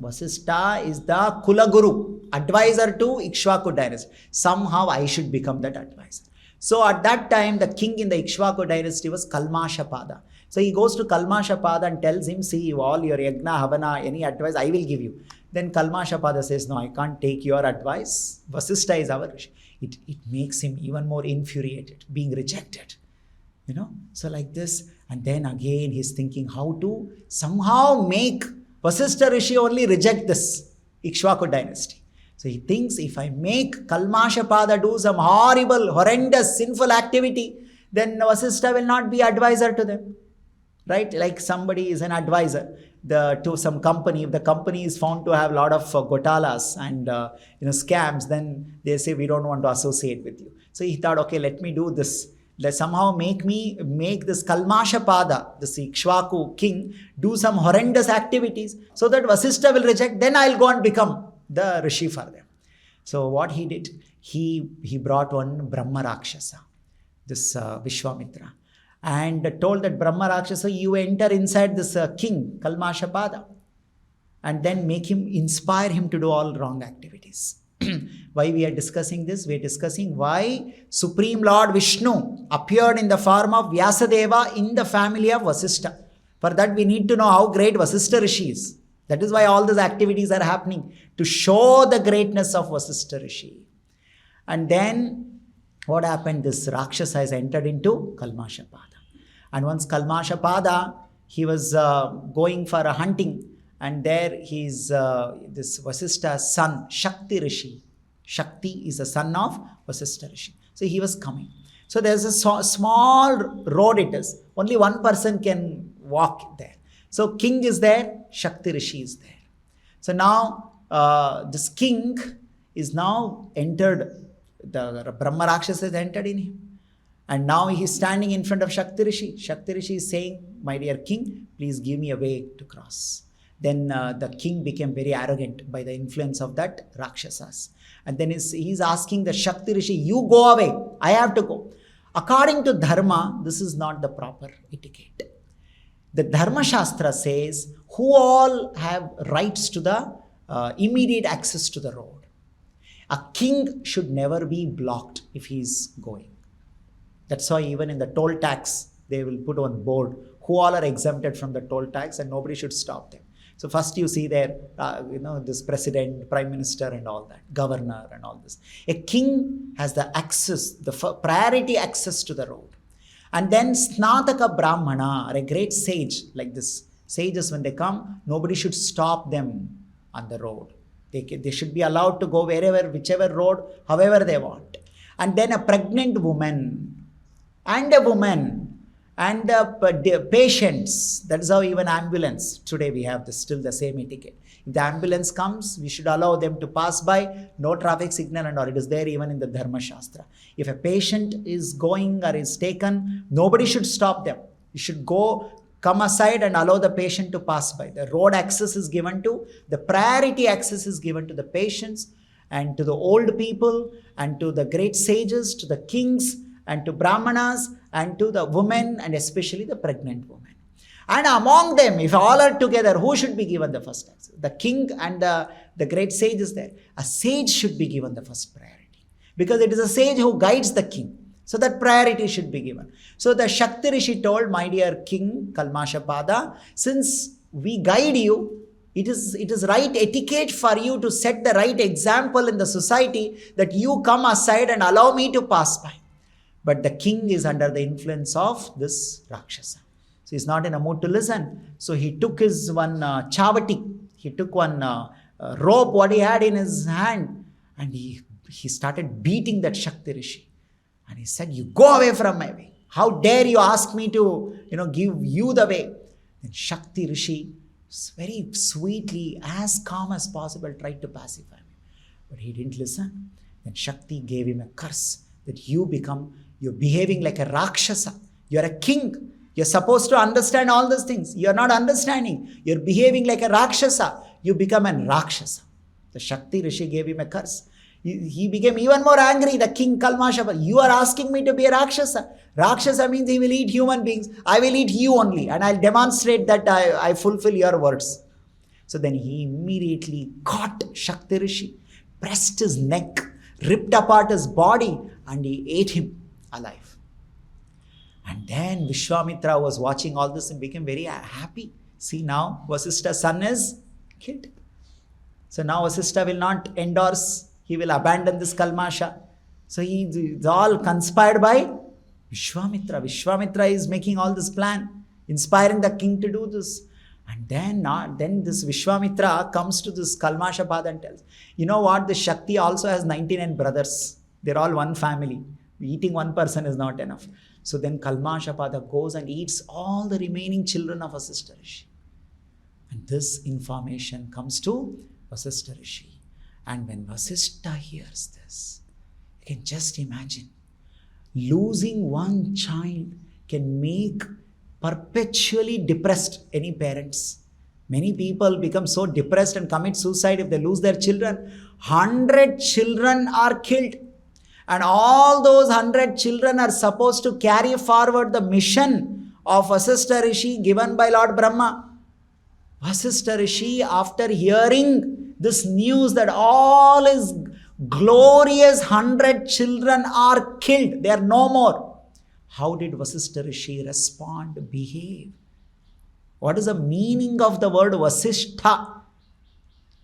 Vashistha is the Kula Guru, advisor to Ikshvaku dynasty. Somehow I should become that advisor. So at that time, the king in the Ikshvaku dynasty was Kalmashapada. So he goes to Kalmashapada and tells him, see, all your yagna, havana, any advice, I will give you. Then Kalmashapada says, no, I can't take your advice. Vashistha is our Rishi. It makes him even more infuriated, being rejected. So like this. And then again, he's thinking how to somehow make Vashistha Rishi only reject this Ikshvaku dynasty. So he thinks if I make Kalmashapada do some horrible, horrendous, sinful activity, then Vashistha will not be advisor to them. Right? Like somebody is an advisor to some company. If the company is found to have a lot of gotalas and scams, then they say we don't want to associate with you. So he thought, okay, let me do this. Let somehow make this Kalmashapada, this Ikshvaku king, do some horrendous activities so that Vashistha will reject. Then I'll go and become the Rishi for them. So what he did, he brought one Brahma Rakshasa, this Vishwamitra, and told that Brahma Rakshasa, you enter inside this king, Kalmashapada, and then inspire him to do all wrong activities. Why we are discussing this? We are discussing why Supreme Lord Vishnu appeared in the form of Vyasadeva in the family of Vashistha. For that we need to know how great Vashistha Rishi is. That is why all these activities are happening, to show the greatness of Vashistha Rishi. And then what happened? This Rakshasa has entered into Kalmashapada. And once Kalmashapada, he was going for a hunting, and there he's this Vashistha's son, Shakti Rishi. Shakti is the son of Vashistha Rishi. So he was coming. So there's a small road it is. Only one person can walk there. So king is there, Shakti Rishi is there. So now this king is now entered, the Brahma Rakshasa has entered in him. And now he is standing in front of Shakti Rishi. Shakti Rishi is saying, my dear king, please give me a way to cross. Then the king became very arrogant by the influence of that Rakshasas. And then he's asking the Shakti Rishi, you go away, I have to go. According to Dharma, this is not the proper etiquette. The Dharma Shastra says, who all have rights to the immediate access to the road. A king should never be blocked if he's going. That's why even in the toll tax, they will put on board who all are exempted from the toll tax and nobody should stop them. So first you see there, this president, prime minister and all that, governor and all this. A king has the access, the priority access to the road. And then Snataka Brahmana, or a great sage like this. Sages, when they come, nobody should stop them on the road. They should be allowed to go wherever, whichever road, however they want. And then a pregnant woman and a woman and the patients. That is how even ambulance, today we have still the same etiquette. If the ambulance comes, we should allow them to pass by, no traffic signal and all. It is there even in the Dharma Shastra. If a patient is going or is taken, nobody should stop them. You should come aside and allow the patient to pass by. The road access is given to, the priority access is given to the patients and to the old people and to the great sages, to the kings and to Brahmanas and to the women and especially the pregnant woman. And among them, if all are together, who should be given the first access? The king and the great sage is there. A sage should be given the first priority because it is a sage who guides the king. So that priority should be given. So the Shakti Rishi told, my dear king Kalmashapada, since we guide you. It is right etiquette for you to set the right example in the society that you come aside and allow me to pass by. But the king is under the influence of this Rakshasa. So he's not in a mood to listen. So he took his one chavati. He took one rope what he had in his hand, and he started beating that Shakti Rishi. And he said, you go away from my way. How dare you ask me to give you the way. Then Shakti Rishi very sweetly, as calm as possible, tried to pacify him. But he didn't listen. Then Shakti gave him a curse that you're behaving like a Rakshasa. You're a king. You're supposed to understand all these things. You're not understanding. You're behaving like a Rakshasa. You become a Rakshasa. The Shakti Rishi gave him a curse. He became even more angry. The king Kalmasha, you are asking me to be a Rakshasa. Rakshasa means he will eat human beings. I will eat you only, and I'll demonstrate that I fulfill your words. So then he immediately caught Shakti Rishi, pressed his neck, ripped apart his body, and he ate him alive. And then Vishwamitra was watching all this and became very happy. See, now Vashistha's son is killed. So now Vashistha will not endorse. He will abandon this Kalmasha. So it's all conspired by Vishwamitra. Vishwamitra is making all this plan, inspiring the king to do this. And then this Vishwamitra comes to this Kalmasha Pada and tells, you know what, the Shakti also has 99 brothers. They're all one family. Eating one person is not enough. So then Kalmasha Pada goes and eats all the remaining children of Vashistha Rishi. And this information comes to Vashistha Rishi. And when Vashistha hears this, you can just imagine, losing one child can make perpetually depressed any parents. Many people become so depressed and commit suicide if they lose their children. 100 children are killed. And all those 100 children are supposed to carry forward the mission of Vashistha Rishi given by Lord Brahma. Vashistha Rishi, after hearing this news that all his glorious 100 children are killed, they are no more. How did Vashistha Rishi respond, behave? What is the meaning of the word Vashistha?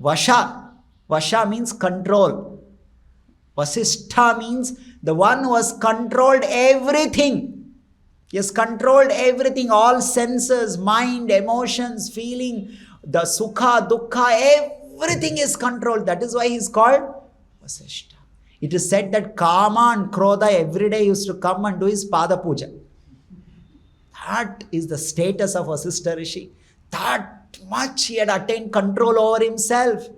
Vasha. Vasha means control. Vashistha means the one who has controlled everything. He has controlled everything, all senses, mind, emotions, feeling, the sukha, dukkha, everything is controlled. That is why he is called Vashistha. It is said that Kama and Krodha every day used to come and do his Pada Puja. That is the status of Vashistha Rishi. That much he had attained control over himself.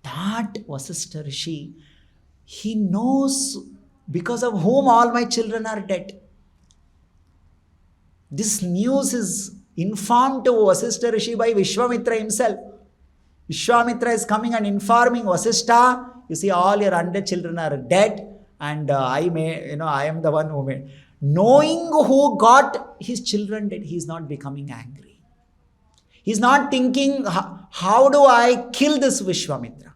That Vashistha Rishi, he knows because of whom all my children are dead. This news is informed to Vashistha Rishi by Vishwamitra himself. Vishwamitra is coming and informing Vashistha, you see, all your 100 children are dead, and I am the one who made. Knowing who got his children dead, he is not becoming angry. He is not thinking, how do I kill this Vishwamitra?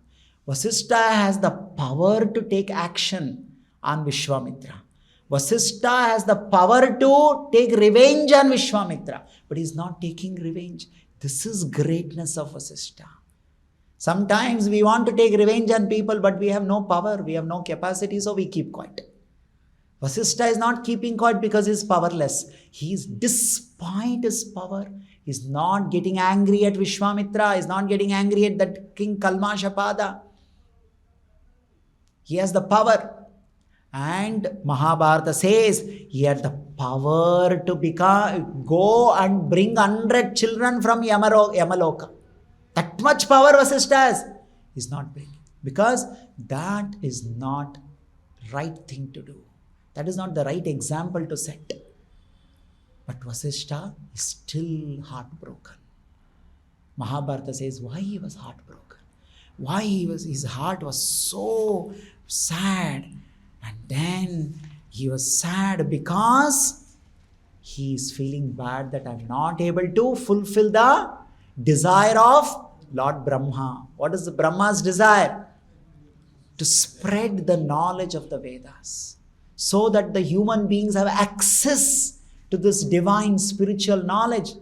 Vashistha has the power to take action on Vishwamitra. Vashistha has the power to take revenge on Vishwamitra, but he is not taking revenge. This is greatness of Vashistha. Sometimes we want to take revenge on people, but we have no power, we have no capacity, so we keep quiet. Vashistha is not keeping quiet because he is powerless. He is, despite his power, he is not getting angry at Vishwamitra, he is not getting angry at that King Kalmasha Pada. He has the power. And Mahabharata says he had the power to go and bring 100 children from Yamaloka. That much power Vashistha has. He is not bringing. Because that is not right thing to do. That is not the right example to set. But Vashistha is still heartbroken. Mahabharata says why he was heartbroken. Why his heart was so sad. And then he was sad because he is feeling bad that I am not able to fulfill the desire of Lord Brahma. What is the Brahma's desire? To spread the knowledge of the Vedas, so that the human beings have access to this divine spiritual knowledge.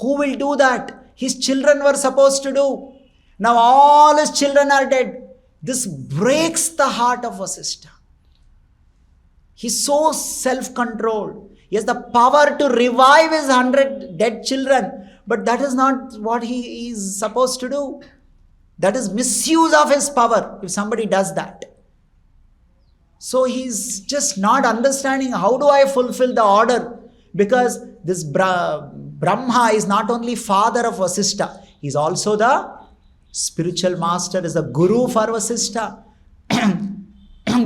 Who will do that? his children were supposed to do. Now all his children are dead. This breaks the heart of Vashistha. He's so self-controlled. He has the power to revive his 100 dead children. But that is not what he is supposed to do. That is misuse of his power if somebody does that. So he's just not understanding, how do I fulfill the order? Because this Brahma is not only father of Vashistha, he's also the spiritual master, is the guru for Vashistha.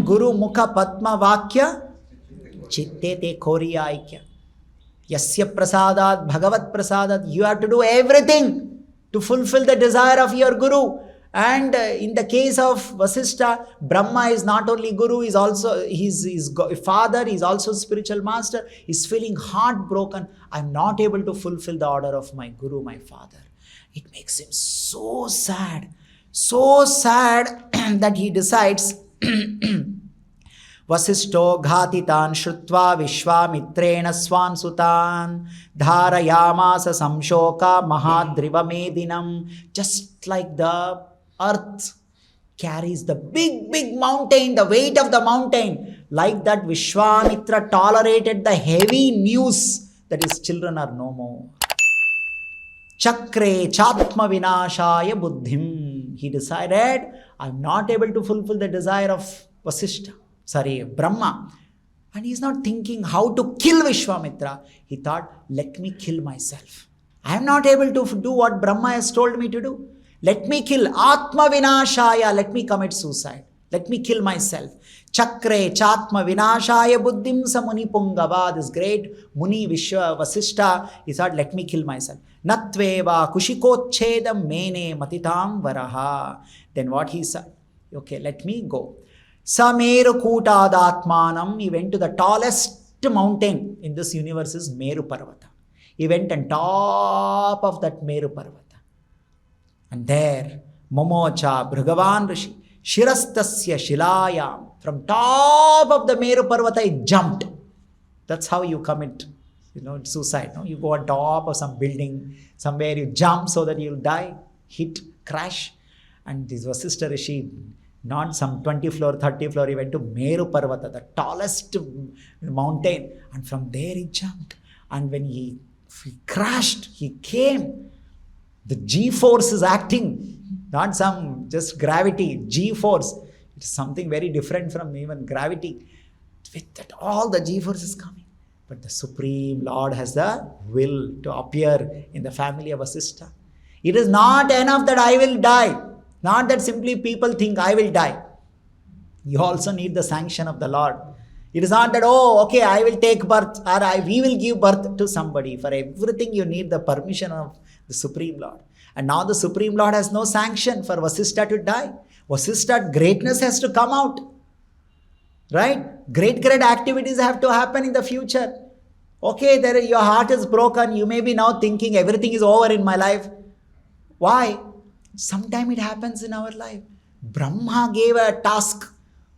Guru Mukha Padma Vakya Chittete Koriya Aikya. Yasya Prasadat Bhagavat Prasadat. You have to do everything to fulfill the desire of your guru. And in the case of Vashistha, Brahma is not only guru, he's also his father, he's also spiritual master. He's feeling heartbroken. I'm not able to fulfill the order of my guru, my father. It makes him so sad that he decides Vasishto ghatitan shrutva Vishwamitrena swan sutan dharayamasa samshoka mahadriva medinam. Just like the earth carries the big mountain, the weight of the mountain, like that Vishwamitra tolerated the heavy news that his children are no more. Chakre chatma vinashaya buddhim. He decided, I'm not able to fulfill the desire of Brahma. And he's not thinking how to kill Vishwamitra. He thought, let me kill myself. I am not able to do what Brahma has told me to do. Let me kill Atma Vinashaya. Let me commit suicide. Let me kill myself. Chakre Chatma Vinashaya Buddhim Samuni Pungava. This great Muni Vashistha, he thought, let me kill myself. Natveva Kushikochedam Mene Matitam Varaha. Then what he said? Okay, let me go. Sameru Kutadatmanam. He went to the tallest mountain in this universe is Meru Parvata. He went on top of that Meru Parvata. And there, Momocha, Bhagavan Rishi, Shirastasya Shilayam, from top of the Meru Parvata, he jumped. That's how you commit, suicide. No? You go on top of some building, somewhere you jump so that you'll die, hit, crash. And this was Sister Rishi, not some 20 floor, 30 floor, he went to Meru Parvata, the tallest mountain. And from there he jumped. And when he crashed, he came. The G-force is acting, not some just gravity, G-force. It is something very different from even gravity. With that, all the G-force is coming. But the Supreme Lord has the will to appear in the family of Vashistha. It is not enough that I will die. Not that simply people think I will die. You also need the sanction of the Lord. It is not that, I will take birth or we will give birth to somebody. For everything you need the permission of the Supreme Lord. And now the Supreme Lord has no sanction for Vashistha to die. Vashistha greatness has to come out. Right? Great activities have to happen in the future. Okay, your heart is broken. You may be now thinking everything is over in my life. Why? Sometime it happens in our life. Brahma gave a task.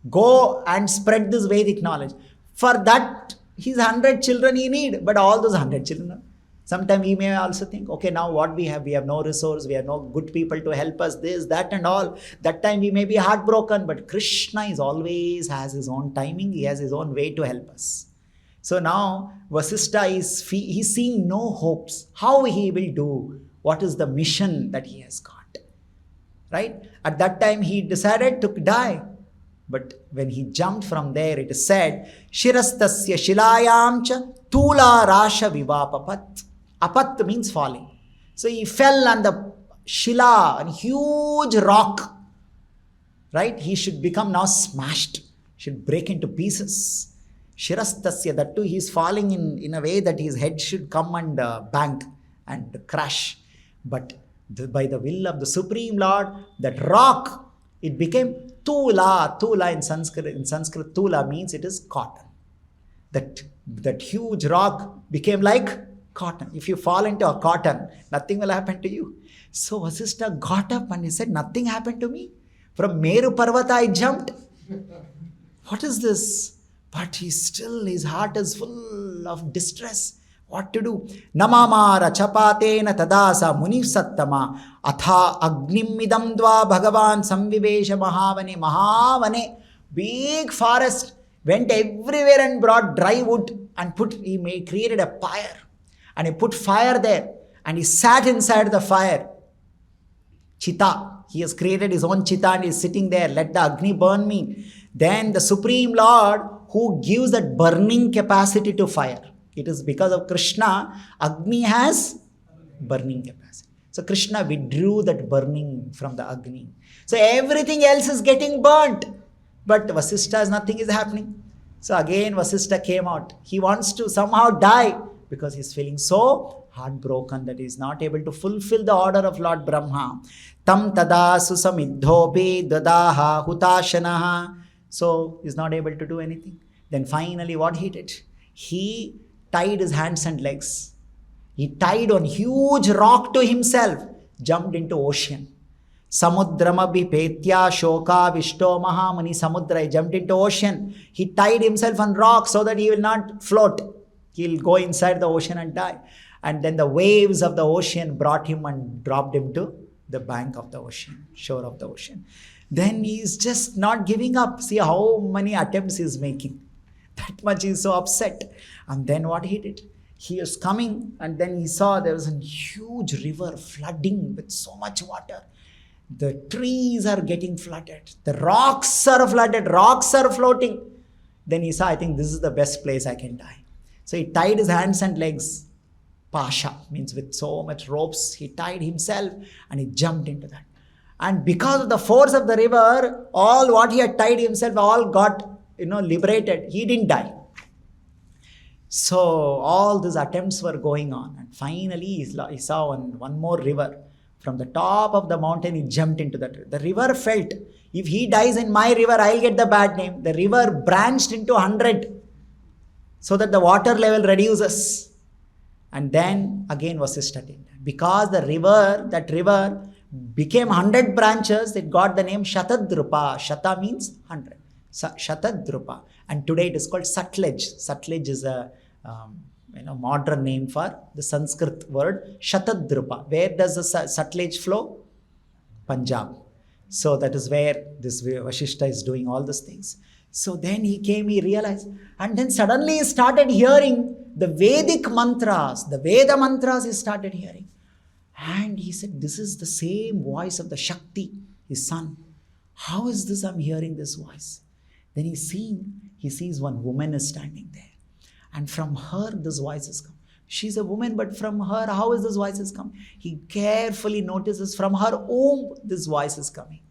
Go and spread this Vedic knowledge. For that, his 100 children he need. But all those 100 children, sometimes we may also think, okay, now what we have no resource, we have no good people to help us, this, that and all. That time we may be heartbroken, but Krishna is always has his own timing, he has his own way to help us. So now Vashistha he's seeing no hopes. How he will do? What is the mission that he has got? Right? At that time he decided to die. But when he jumped from there, it is said, Shirastasya Shilayamcha Tula Rasha Vivapapat. Apat means falling. So he fell on the Shila, a huge rock. Right? He should become now smashed. Should break into pieces. Shirastasya, that too he is falling in a way that his head should come and bank and crash. But by the will of the Supreme Lord, that rock, it became Tula. Tula in Sanskrit, Tula means it is cotton. That huge rock became like cotton. If you fall into a cotton, nothing will happen to you. So Vashistha got up and he said, nothing happened to me. From Meru Parvata I jumped. What is this? But his heart is full of distress. What to do? Namamara chapatena tadasa muni sattama atha agnim midam dva bhagavan samvivesha mahavane. Mahavane, big forest, went everywhere and brought dry wood and created a fire. And he put fire there and he sat inside the fire. Chita. He has created his own Chita and is sitting there. Let the Agni burn me. Then the Supreme Lord who gives that burning capacity to fire. It is because of Krishna, Agni has burning capacity. So Krishna withdrew that burning from the Agni. So everything else is getting burnt. But Vashistha, nothing is happening. So again Vashistha came out. He wants to somehow die because he's feeling so heartbroken that he is not able to fulfill the order of Lord Brahma. Tam tada susamidhopi dadaha hutashanaha. So he's not able to do anything. Then finally what he did? He tied his hands and legs. He tied one huge rock to himself, jumped into ocean. Samudrama petya shoka vishto mahamani samudra. He jumped into ocean. He tied himself on rock so that he will not float. He'll go inside the ocean and die. And then the waves of the ocean brought him and dropped him to the bank of the ocean, shore of the ocean. Then he is just not giving up. See how many attempts he is making. That much he is so upset. And then what he did? He was coming and then he saw there was a huge river flooding with so much water. The trees are getting flooded. The rocks are flooded. Rocks are floating. Then he saw, I think this is the best place I can die. So he tied his hands and legs. Pasha means with so much ropes. He tied himself and he jumped into that. And because of the force of the river, all what he had tied himself, all got, liberated. He didn't die. So all these attempts were going on. And finally he saw one more river. From the top of the mountain, he jumped into that river. The river felt, if he dies in my river, I'll get the bad name. The river branched into 100 so that the water level reduces. And then again Vashistha did that. Because that river became 100 branches, it got the name Shatadrupa. Shata means 100. Shatadrupa. And today it is called Sutlej. Sutlej is a modern name for the Sanskrit word Shatadrupa. Where does the Sutlej flow? Punjab. So that is where this Vashistha is doing all these things. So then he realized, and then suddenly he started hearing the Vedic mantras, the Veda mantras he started hearing. And he said, this is the same voice of the Shakti, his son. How is this I'm hearing this voice? Then he sees one woman is standing there. And from her, this voice is coming. She's a woman, but from her, how is this voice is coming? He carefully notices from her womb, this voice is coming.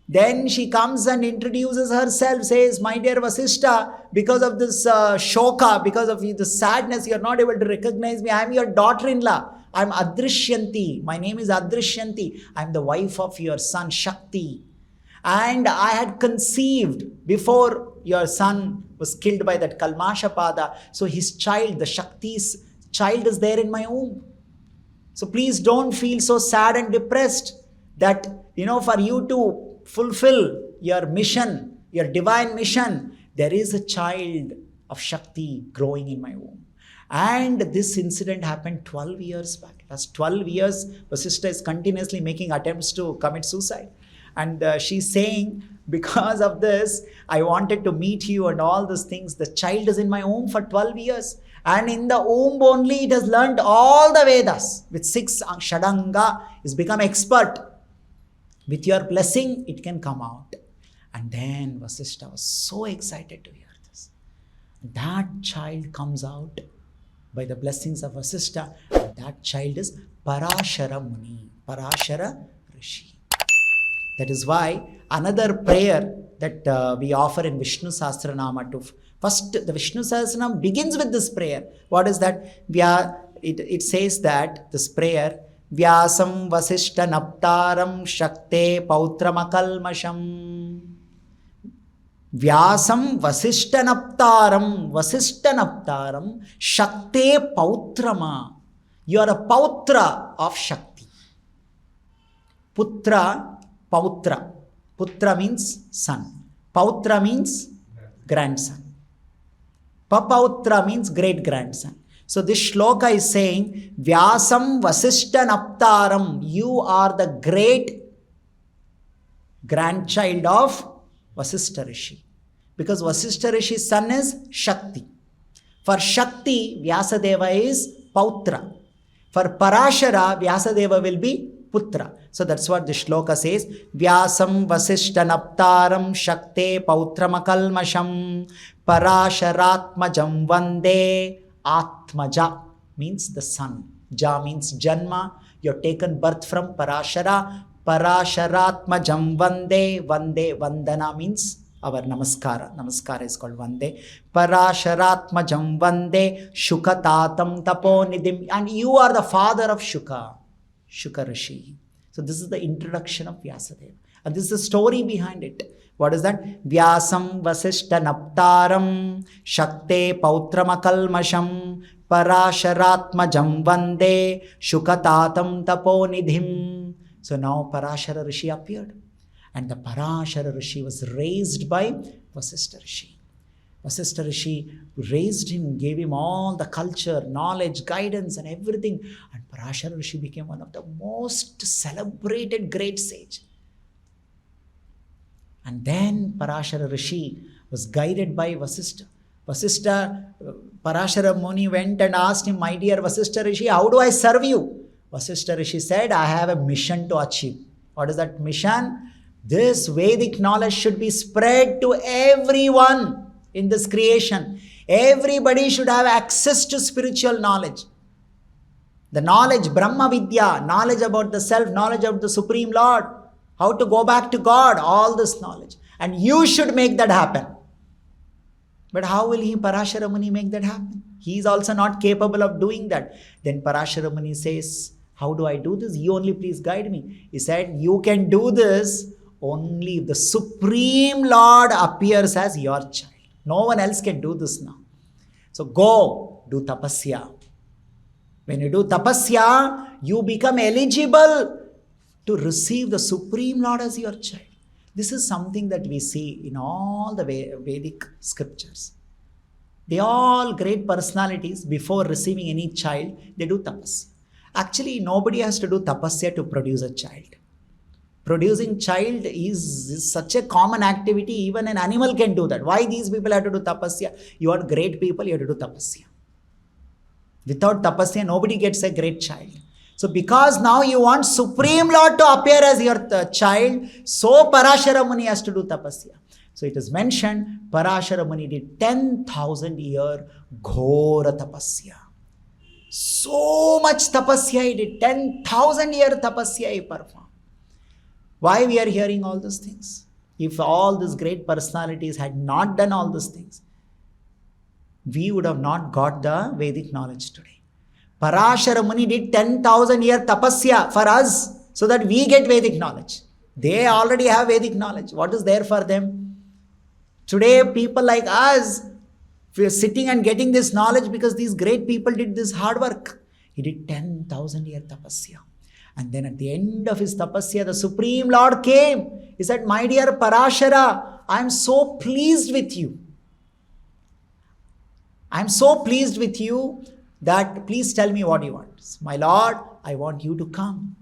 Then she comes and introduces herself, says, my dear Vashistha, because of this shoka, because of the sadness, you are not able to recognize me. I am your daughter-in-law. I am Adrishyanti. My name is Adrishyanti. I am the wife of your son Shakti. And I had conceived before your son was killed by that Kalmashapada. So his child, the Shakti's child is there in my womb. So please don't feel so sad and depressed that, for you to fulfill your mission, your divine mission, there is a child of Shakti growing in my womb. And this incident happened 12 years back. Last 12 years, Vashistha is continuously making attempts to commit suicide. And she's saying, because of this, I wanted to meet you and all these things. The child is in my womb for 12 years. And in the womb only, it has learned all the Vedas. With 6 Shadanga, it's become expert. With your blessing, it can come out. And then Vashistha was so excited to hear this. That child comes out by the blessings of Vashistha. And that child is Parashara Muni, Parashara Rishi. That is why another prayer that we offer in Vishnu Sahasranama to first, the Vishnu Sahasranama begins with this prayer. What is that? It says that this prayer, Vyasam Vasishta Naptaram Shakte Pautramakalmasham. Vyasam Vasishta Naptaram Shakte Pautrama. You are a Pautra of Shakti. Putra, Pautra. Putra means son. Pautra means grandson. Papautra means great grandson. So this shloka is saying, Vyasam Vashistha Naptaram, you are the great grandchild of Vashistha Rishi. Because Vashistha Rishi's son is Shakti. For Shakti, Vyasadeva is Pautra. For Parashara, Vyasadeva will be Putra. So that's what the shloka says. Vyasam Vashistha Naptaram Shakte Pautramakalmasham Parasharatmajam Vande Atmaja means the son. Ja means Janma. You have taken birth from Parashara. Parasharatmajam Vande. Vande Vandana means our Namaskara. Namaskara is called Vande. Parasharatmajam Vande Shukatatam Taponidim. And you are the father of Shuka. Shuka Rishi. So this is the introduction of Vyasadeva. And this is the story behind it. What is that? Vyasam Vashistha Naptaram Shakte Pautramakalmasham Parasharatmajam Vande Shukatatam Taponidhim. So now Parashara Rishi appeared. And the Parashara Rishi was raised by Vashistha Rishi. Vashistha Rishi raised him, gave him all the culture, knowledge, guidance and everything. And Parashara Rishi became one of the most celebrated great sage. And then Parashara Rishi was guided by Vashistha. Parashara Muni went and asked him, my dear Vashistha Rishi, how do I serve you? Vashistha Rishi said, I have a mission to achieve. What is that mission? This Vedic knowledge should be spread to everyone in this creation. Everybody should have access to spiritual knowledge. The knowledge, Brahma Vidya, knowledge about the self, knowledge of the Supreme Lord, how to go back to God, all this knowledge. And you should make that happen. But how will Parashara Muni make that happen? He is also not capable of doing that. Then Parashara Muni says, how do I do this? You only please guide me. He said, you can do this only if the Supreme Lord appears as your child. No one else can do this now. So go, do tapasya. When you do tapasya, you become eligible to receive the Supreme Lord as your child. This is something that we see in all the Vedic scriptures. They all great personalities, before receiving any child, they do tapasya. Actually, nobody has to do tapasya to produce a child. Producing child is such a common activity, even an animal can do that. Why these people have to do tapasya? You are great people, you have to do tapasya. Without tapasya, nobody gets a great child. So because now you want Supreme Lord to appear as your child, so Parashara Muni has to do tapasya. So it is mentioned, Parashara Muni did 10,000 year Ghora tapasya. So much tapasya he did, 10,000 year tapasya he performed. Why we are hearing all these things? If all these great personalities had not done all these things, we would have not got the Vedic knowledge today. Parashara Muni did 10,000 year tapasya for us so that we get Vedic knowledge. They already have Vedic knowledge. What is there for them? Today, people like us, we are sitting and getting this knowledge because these great people did this hard work. He did 10,000 year tapasya. And then at the end of his tapasya, the Supreme Lord came. He said, my dear Parashara, I am so pleased with you. I am so pleased with you that please tell me what you want. My Lord, I want you to come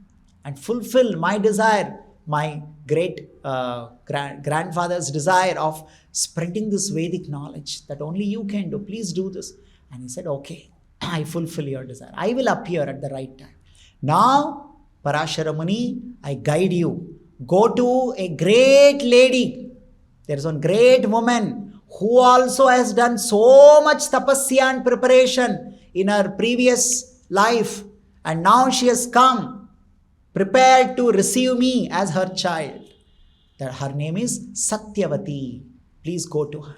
and fulfill my desire, my great grandfather's desire of spreading this Vedic knowledge that only you can do. Please do this. And he said, okay, I fulfill your desire. I will appear at the right time. Now, Parashara Muni, I guide you. Go to a great lady. There is one great woman who also has done so much tapasya and preparation in her previous life. And now she has come prepared to receive me as her child. That her name is Satyavati. Please go to her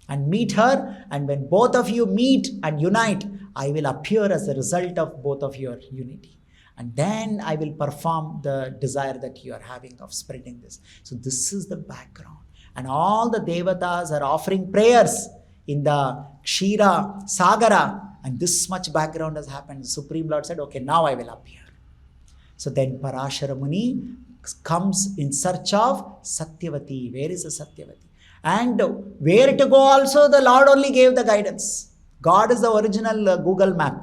and meet her. And when both of you meet and unite, I will appear as a result of both of your unity. And then I will perform the desire that you are having of spreading this. So this is the background. And all the Devatas are offering prayers in the Kshira Sagara. And this much background has happened. The Supreme Lord said, okay, now I will appear. So then Parashara Muni comes in search of Satyavati. Where is the Satyavati? And where to go also, the Lord only gave the guidance. God is the original Google map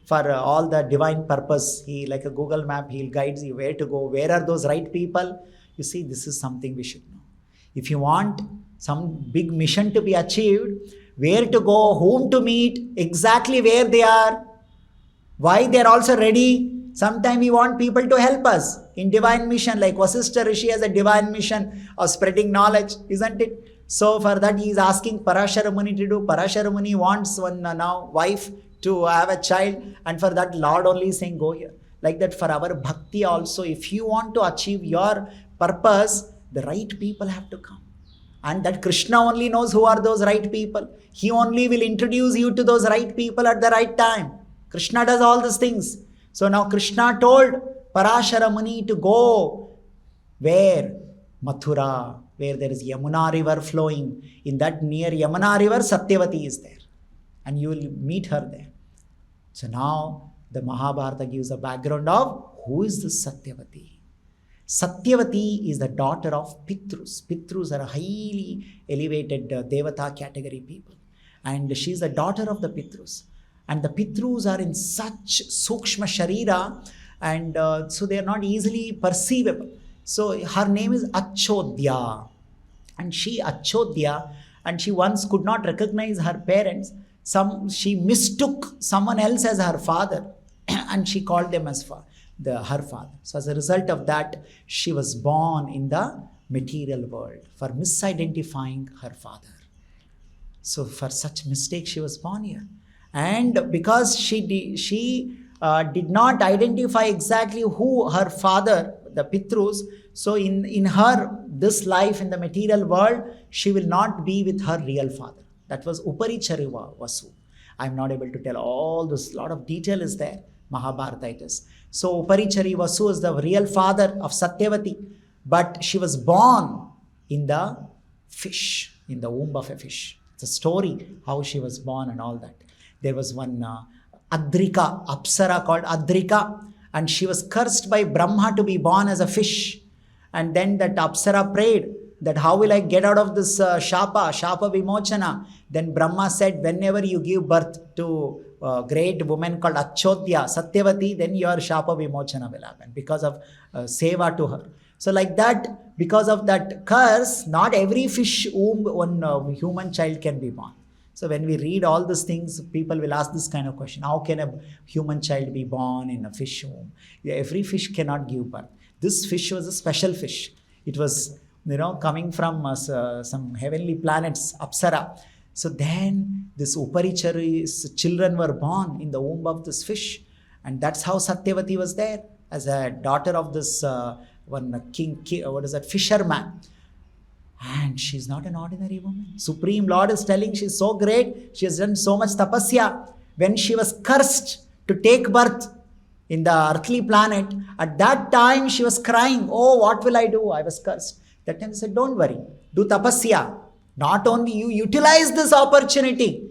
for all the divine purpose. He, like a Google map, he'll guide you where to go, where are those right people. You see, this is something we should know. If you want some big mission to be achieved, where to go, whom to meet, exactly where they are, why they are also ready. Sometimes we want people to help us in divine mission, like Vashistha Rishi has a divine mission of spreading knowledge, isn't it? So for that he is asking Parashara Muni to do. Parashara Muni wants one now wife to have a child, and for that Lord only is saying go here. Like that for our bhakti also, if you want to achieve your purpose, the right people have to come. And that Krishna only knows who are those right people. He only will introduce you to those right people at the right time. Krishna does all these things. So now Krishna told Parashara Muni to go where? Mathura, where there is Yamuna river flowing. In that near Yamuna river, Satyavati is there. And you will meet her there. So now the Mahabharata gives a background of who is this Satyavati. Satyavati is the daughter of Pitrus. Pitrus are highly elevated Devata category people. And she is the daughter of the Pitrus. And the Pitrus are in such Sukshma Sharira, and so they are not easily perceivable. So her name is Acchodhya. And she, Acchodhya, and she once could not recognize her parents. She mistook someone else as her father, and she called them as her father. So as a result of that, she was born in the material world for misidentifying her father. So for such mistake, she was born here. And because she did not identify exactly who her father, the Pitrus, so in her, this life in the material world, she will not be with her real father. That was Uparichariva Vasu. I'm not able to tell all this, lot of detail is there. Mahabharata it is. So Uparichari Vasu is the real father of Satyavati, but she was born in the fish, in the womb of a fish. It's a story how she was born and all that. There was one Adrika, Apsara called Adrika, and she was cursed by Brahma to be born as a fish. And then that Apsara prayed that how will I get out of this Shapa Vimochana? Then Brahma said, whenever you give birth to a great woman called Acchodhya, Satyavati, then your Shapa Vimochana will happen because of seva to her. So like that, because of that curse, not every fish womb one human child can be born. So when we read all these things, people will ask this kind of question. How can a human child be born in a fish womb? Every fish cannot give birth. This fish was a special fish. It was, coming from some heavenly planets, Apsara. So then this Uparichari's children were born in the womb of this fish. And that's how Satyavati was there as a daughter of this fisherman. And she's not an ordinary woman. Supreme Lord is telling she's so great. She has done so much tapasya. When she was cursed to take birth in the earthly planet, at that time she was crying, oh, what will I do? I was cursed. That time he said, don't worry. Do tapasya. Not only you utilize this opportunity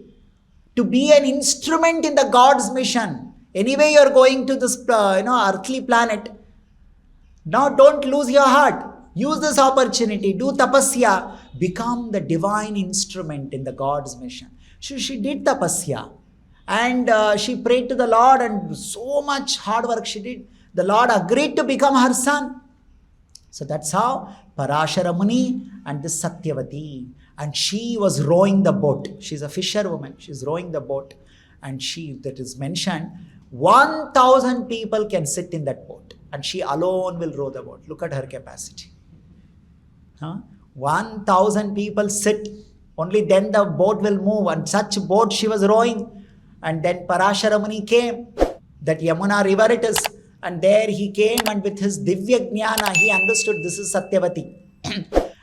to be an instrument in the God's mission. Anyway, you're going to this earthly planet. Now don't lose your heart. Use this opportunity, do tapasya, become the divine instrument in the God's mission. She did tapasya, and she prayed to the Lord, and so much hard work she did. The Lord agreed to become her son. So that's how Parashara Muni and this Satyavati, and she was rowing the boat. She's a fisherwoman. She's rowing the boat, and that is mentioned, 1,000 people can sit in that boat, and she alone will row the boat. Look at her capacity. 1,000 people sit, only then the boat will move, and such boat she was rowing. And then Parashara Muni came, that Yamuna river it is, and there he came, and with his Divya Jnana he understood this is Satyavati.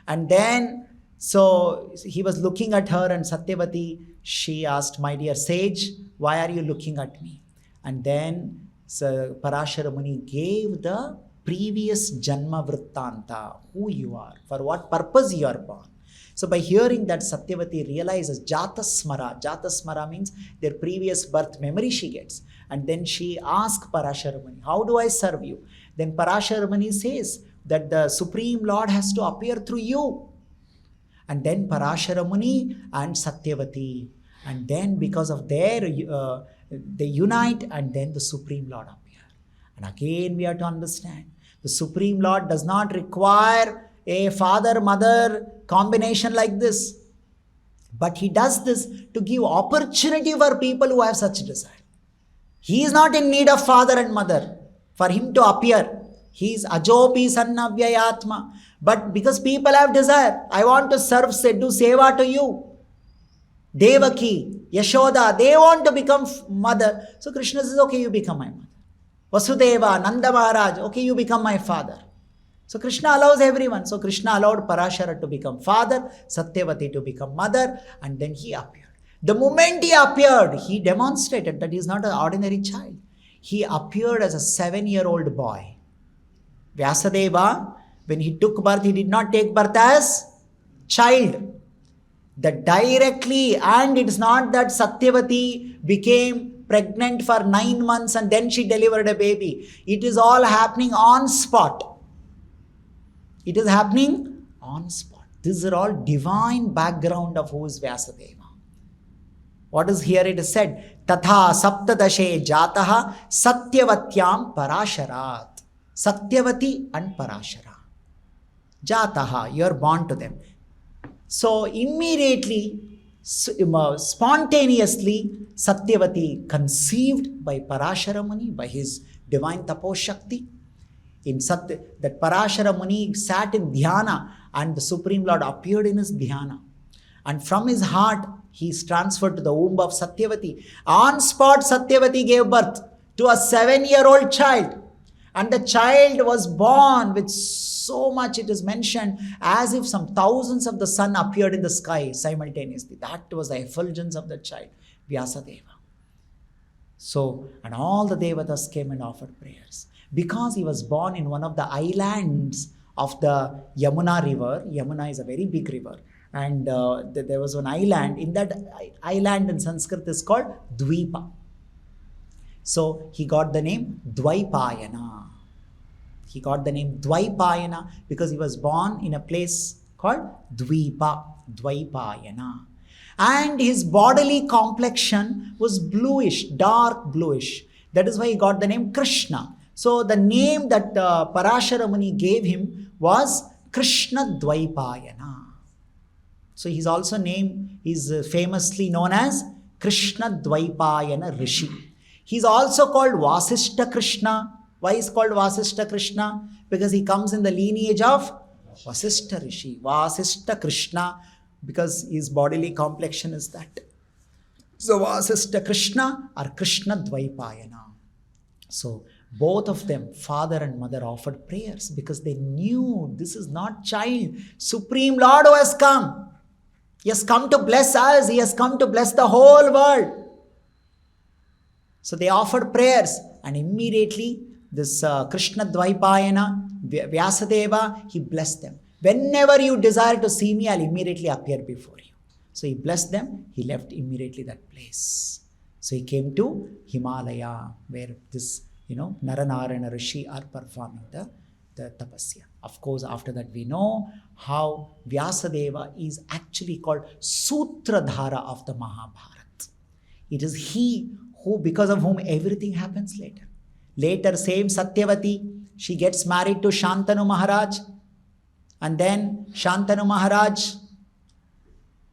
And then so he was looking at her, and Satyavati, she asked, my dear sage, why are you looking at me? And then Parashara Muni gave the previous Janma Vrittanta, who you are, for what purpose you are born. So by hearing that, Satyavati realizes Jatasmara. Jatasmara means their previous birth memory she gets. And then she asks Parashara Muni, how do I serve you? Then Parashara Muni says that the Supreme Lord has to appear through you. And then Parashara Muni and Satyavati, And then because of their, they unite, and then the Supreme Lord appear. And again we have to understand, the Supreme Lord does not require a father-mother combination like this. But he does this to give opportunity for people who have such desire. He is not in need of father and mother for him to appear. He is Ajopi Sannavyayatma. But because people have desire, I want to serve, do seva to you. Devaki, Yashoda, they want to become mother. So Krishna says, okay, you become my mother. Vasudeva, Nanda Maharaj, okay, you become my father. So Krishna allows everyone. So Krishna allowed Parashara to become father, Satyavati to become mother, and then he appeared. The moment he appeared, he demonstrated that he is not an ordinary child. He appeared as a 7-year-old boy. Vyasadeva, when he took birth, he did not take birth as child. That directly, and it's not that Satyavati became pregnant for 9 months and then she delivered a baby. It is all happening on spot. It is happening on spot. These are all divine background of who is Vyasadeva. What is here? It is said, Tatha Saptadashe Jataha Satyavatyam Parasharat. Satyavati and Parashara. Jataha, you are born to them. So immediately, spontaneously, Satyavati conceived by Parashara Muni, by his divine Taposhakti. In that Parashara Muni sat in dhyana, and the Supreme Lord appeared in his dhyana. And from his heart, he is transferred to the womb of Satyavati. On spot, Satyavati gave birth to a 7-year-old child. And the child was born with so much, it is mentioned, as if some thousands of the sun appeared in the sky simultaneously. That was the effulgence of the child, Vyasadeva. So, and all the Devatas came and offered prayers. Because he was born in one of the islands of the Yamuna river. Yamuna is a very big river. And there was an island. In that island in Sanskrit is called Dwipa. So he got the name Dwipayana. He got the name Dwipayana because he was born in a place called Dwipa, Dwipayana. And his bodily complexion was bluish, dark bluish. That is why he got the name Krishna. So the name that Parashara Muni gave him was Krishna Dwipayana. So he's also named, he's famously known as Krishna Dwipayana Rishi. He's also called Vashistha Krishna. Why is called Vashistha Krishna? Because he comes in the lineage of Vashistha Rishi. Vashistha Krishna, because his bodily complexion is that. So Vashistha Krishna or Krishna Dwipayana. So both of them, father and mother, offered prayers because they knew this is not child. Supreme Lord who has come. He has come to bless us. He has come to bless the whole world. So they offered prayers, and immediately this Krishna Dwipayana, Vyasadeva, he blessed them. Whenever you desire to see me, I'll immediately appear before you. So he blessed them. He left immediately that place. So he came to Himalaya, where this, Naranarayana Rishi are performing the tapasya. Of course, after that we know how Vyasadeva is actually called Sutradhara of the Mahabharata. It is he who, because of whom everything happens later. Later, same Satyavati, she gets married to Shantanu Maharaj. And then Shantanu Maharaj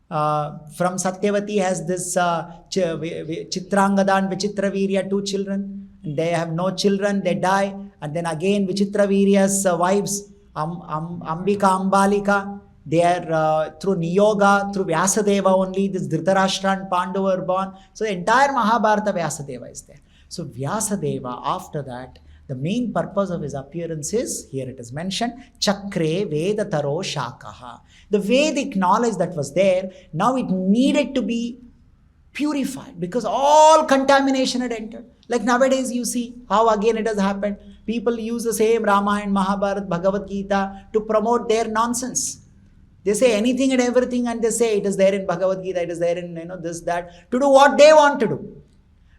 from Satyavati has this Chitrangada and Vichitravirya, 2 children. They have no children, they die. And then again Vichitravirya's wives, Ambika, Ambalika, they are through Niyoga, through Vyasadeva only, this Dhritarashtra and Pandava are born. So the entire Mahabharata, Vyasadeva is there. So Vyasadeva, after that, the main purpose of his appearance is, here it is mentioned, Chakre Veda Taro Shakaha. The Vedic knowledge that was there, now it needed to be purified because all contamination had entered. Like nowadays you see how again it has happened. People use the same Ramayana, Mahabharata, Bhagavad Gita to promote their nonsense. They say anything and everything, and they say it is there in Bhagavad Gita, it is there in this, that, to do what they want to do.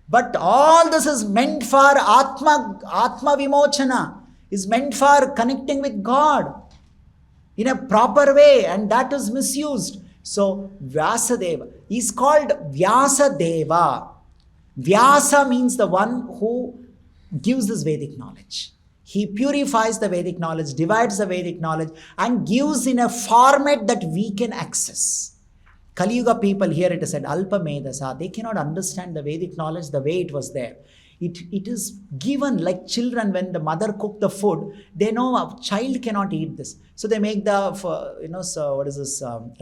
But all this is meant for Atma Vimochana, is meant for connecting with God in a proper way, and that is misused. So Vyasadeva, is called Vyasadeva. Vyasa means the one who gives this Vedic knowledge. He purifies the Vedic knowledge, divides the Vedic knowledge, and gives in a format that we can access. Kali Yuga people, here it is said, Alpa Medasa, they cannot understand the Vedic knowledge the way it was there. It is given like children when the mother cook the food, they know a child cannot eat this. So they make the,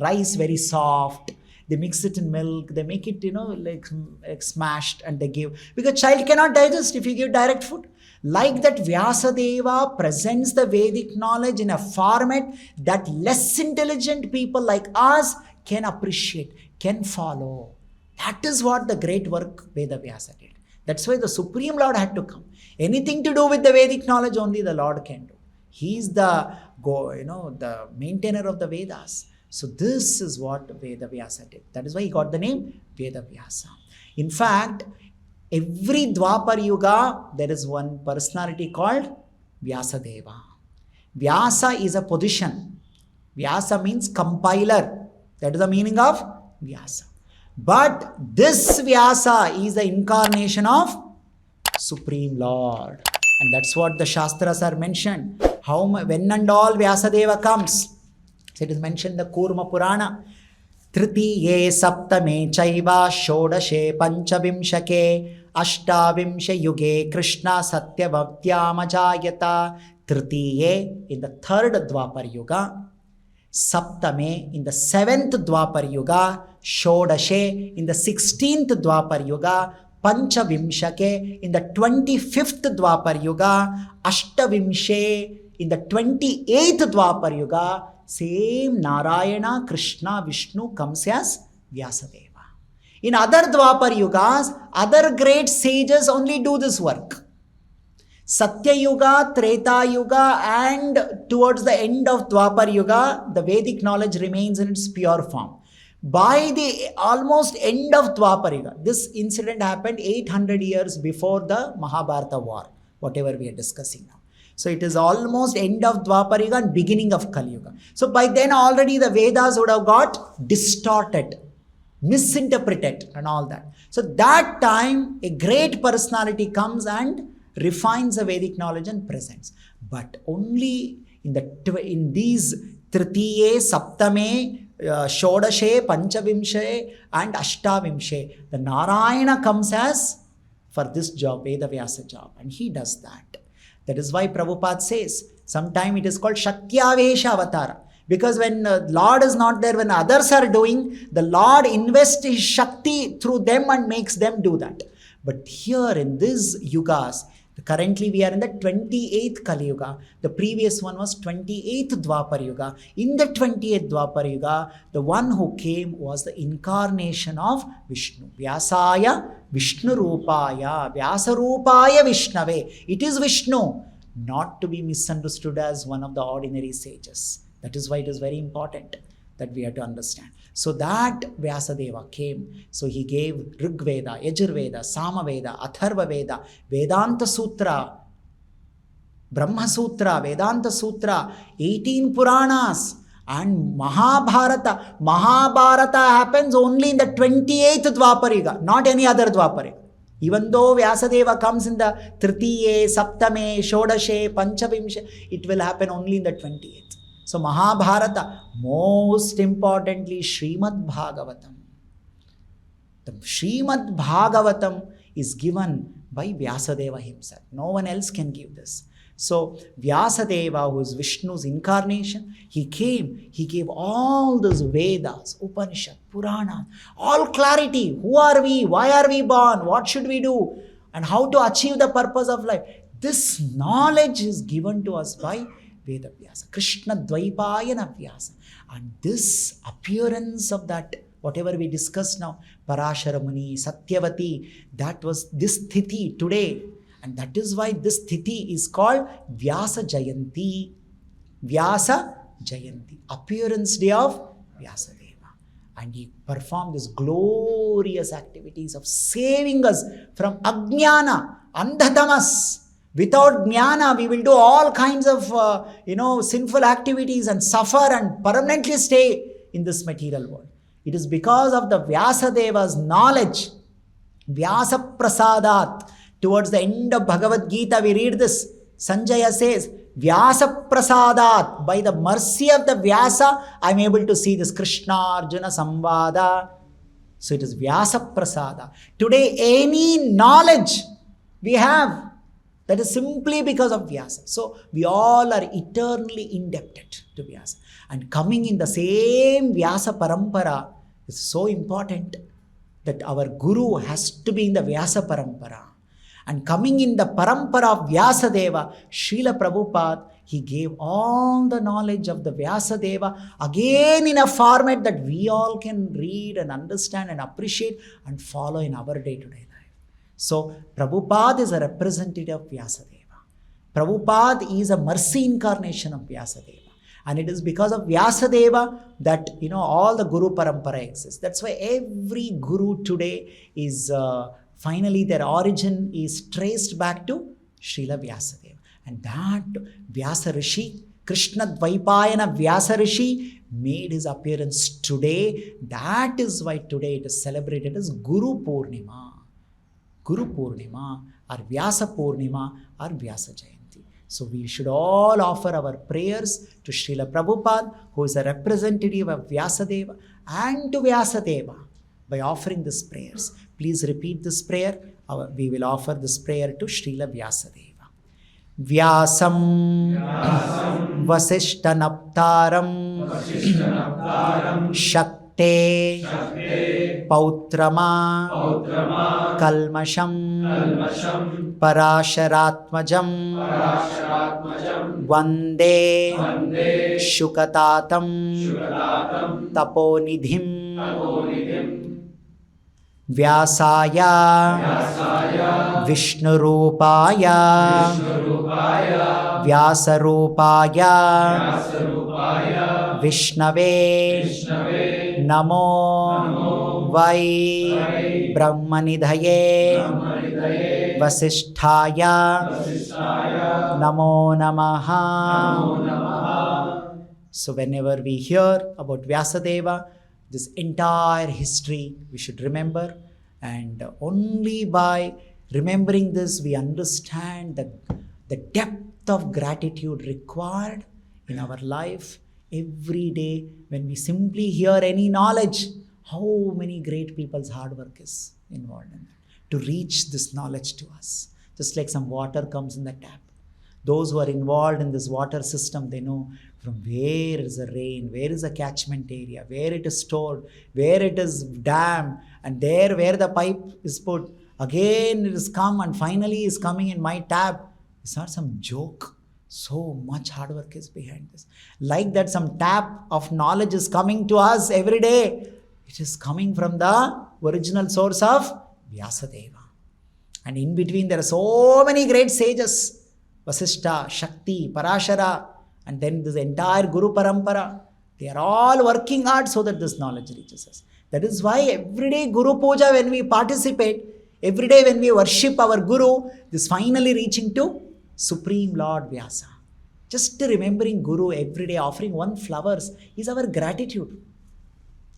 rice very soft. They mix it in milk. They make it, like smashed and they give. Because child cannot digest if you give direct food. Like that, Vyasadeva presents the Vedic knowledge in a format that less intelligent people like us can appreciate, can follow. That is what the great work Veda Vyasa did. That's why the Supreme Lord had to come. Anything to do with the Vedic knowledge, only the Lord can do. He is the maintainer of the Vedas. So this is what Veda Vyasa did. That is why he got the name Veda Vyasa. In fact, every Dwapar Yuga, there is one personality called Vyasadeva. Vyasa is a position. Vyasa means compiler. That is the meaning of Vyasa. But this Vyasa is the incarnation of Supreme Lord. And that's what the Shastras are mentioned. When and all Vyasadeva comes. So it is mentioned in the Kurma Purana. Tritiye saptame chaiva shodashe panchavimshake ashtavimshe yuge Krishna satyavaktyamajayata. Tritiye in the third Dwapar Yuga. Saptame in the 7th Dwapar Yuga, Shodashe in the 16th Dwapar Yuga, Panchavimshake in the 25th Dwapar Yuga, Ashtavimshe in the 28th Dwapar Yuga, same Narayana, Krishna, Vishnu comes as Vyasadeva. In other Dwapar Yugas, other great sages only do this work. Satya Yuga, Treta Yuga, and towards the end of Dwapar Yuga, the Vedic knowledge remains in its pure form. By the almost end of Dwapar Yuga, this incident happened 800 years before the Mahabharata war, whatever we are discussing now. So it is almost end of Dwapar Yuga and beginning of Kali Yuga. So by then already the Vedas would have got distorted, misinterpreted and all that. So that time a great personality comes and refines the Vedic knowledge and presents. But only in these Tritiye, Saptame, Shodashe, Panchavimshe and Ashtavimshe, the Narayana comes as for this job, Veda Vyasa job, and he does that. That is why Prabhupada says, sometime it is called Shakyavesha Avatara. Because when the Lord is not there, when others are doing, the Lord invests his Shakti through them and makes them do that. But here in these Yugas, currently we are in the 28th Kali Yuga. The previous one was 28th Dwapar Yuga. In the 28th Dwapar Yuga, the one who came was the incarnation of Vishnu. Vyasaya Vishnu Rupaya. Vyasa Rupaya Vishnave. It is Vishnu. Not to be misunderstood as one of the ordinary sages. That is why it is very important that we have to understand. So that Vyasadeva came. So he gave Rig Veda, Yajur Veda, Sama Veda, Atharva Veda, Vedanta Sutra, Brahma Sutra, Vedanta Sutra, 18 Puranas and Mahabharata. Mahabharata happens only in the 28th Dwapar Yuga, not any other Dwapar Yuga. Even though Vyasadeva comes in the Tritiye, Saptame, Shodashe, Panchavimshe, it will happen only in the 28th. So Mahabharata, most importantly, Srimad Bhagavatam. The Srimad Bhagavatam is given by Vyasadeva himself. No one else can give this. So Vyasadeva, who is Vishnu's incarnation, he came, he gave all those Vedas, Upanishad, Purana, all clarity. Who are we? Why are we born? What should we do? And how to achieve the purpose of life. This knowledge is given to us by Veda Vyasa, Krishna Dwipayana Vyasa. And this appearance of that, whatever we discussed now, Parashara Muni, Satyavati, that was this Tithi today. And that is why this Tithi is called Vyasa Jayanti. Vyasa Jayanti, appearance day of Vyasadeva. And he performed these glorious activities of saving us from Ajnana, Andhatamas. Without jnana, we will do all kinds of, sinful activities and suffer and permanently stay in this material world. It is because of the Vyasadeva's knowledge, Vyasa Prasadat. Towards the end of Bhagavad Gita, we read this. Sanjaya says, Vyasa Prasadat. By the mercy of the Vyasa, I am able to see this Krishna Arjuna Samvada. So it is Vyasa Prasada. Today, any knowledge we have, that is simply because of Vyasa. So we all are eternally indebted to Vyasa. And coming in the same Vyasa Parampara is so important that our Guru has to be in the Vyasa Parampara. And coming in the Parampara of Vyasadeva, Srila Prabhupada, he gave all the knowledge of the Vyasadeva again in a format that we all can read and understand and appreciate and follow in our day-to-day life. So Prabhupada is a representative of Vyasadeva. Prabhupada is a mercy incarnation of Vyasadeva. And it is because of Vyasadeva that, all the Guru Parampara exists. That's why every Guru today is, finally their origin is traced back to Srila Vyasadeva. And that Vyasa Rishi, Krishna Dwipayana Vyasa Rishi made his appearance today. That is why today it is celebrated as Guru Poornima. Guru Poornima or Vyasa Poornima or Vyasa Jayanti. So we should all offer our prayers to Srila Prabhupada, who is a representative of Vyasadeva, and to Vyasadeva by offering these prayers. Please repeat this prayer. We will offer this prayer to Srila Vyasadeva. Vyasam Vashistha Naptaram Shakte Pautrama Kalmasham Parasharatmajam Vande Shukatatam Taponidhim Vyasaya Vishnurupaya Vyasarupaya Vishnave Namo Vai Brahmanidhaye Vasisthaya Namo Namaha. So whenever we hear about Vyasadeva, this entire history we should remember, and only by remembering this we understand the depth of gratitude required in our life every day. When we simply hear any knowledge, how many great people's hard work is involved in that to reach this knowledge to us. Just like some water comes in the tap. Those who are involved in this water system, they know from where is the rain, where is the catchment area, where it is stored, where it is dam, and there where the pipe is put. Again it is come and finally is coming in my tap. It's not some joke. So much hard work is behind this. Like that, some tap of knowledge is coming to us every day. It is coming from the original source of Vyasadeva. And in between there are so many great sages. Vashistha, Shakti, Parashara, and then this entire Guru Parampara. They are all working hard so that this knowledge reaches us. That is why every day Guru Puja, when we participate, every day when we worship our Guru, this finally reaching to Supreme Lord Vyasa. Just remembering Guru every day, offering one flowers is our gratitude.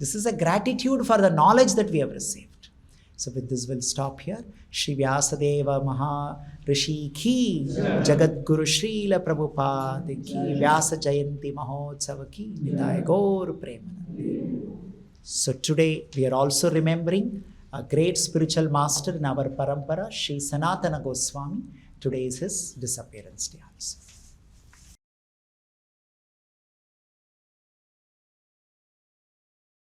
This is a gratitude for the knowledge that we have received. So with this we'll stop here. Shri Vyasadeva Maha Rishi Ki, Jagat Guru Srila Prabhupada Ki, Vyasa Jayanti Mahotsava Ki, Nitaya Gaur Premanande. So today we are also remembering a great spiritual master in our parampara, Sri Sanatana Goswami. Today is his disappearance day also.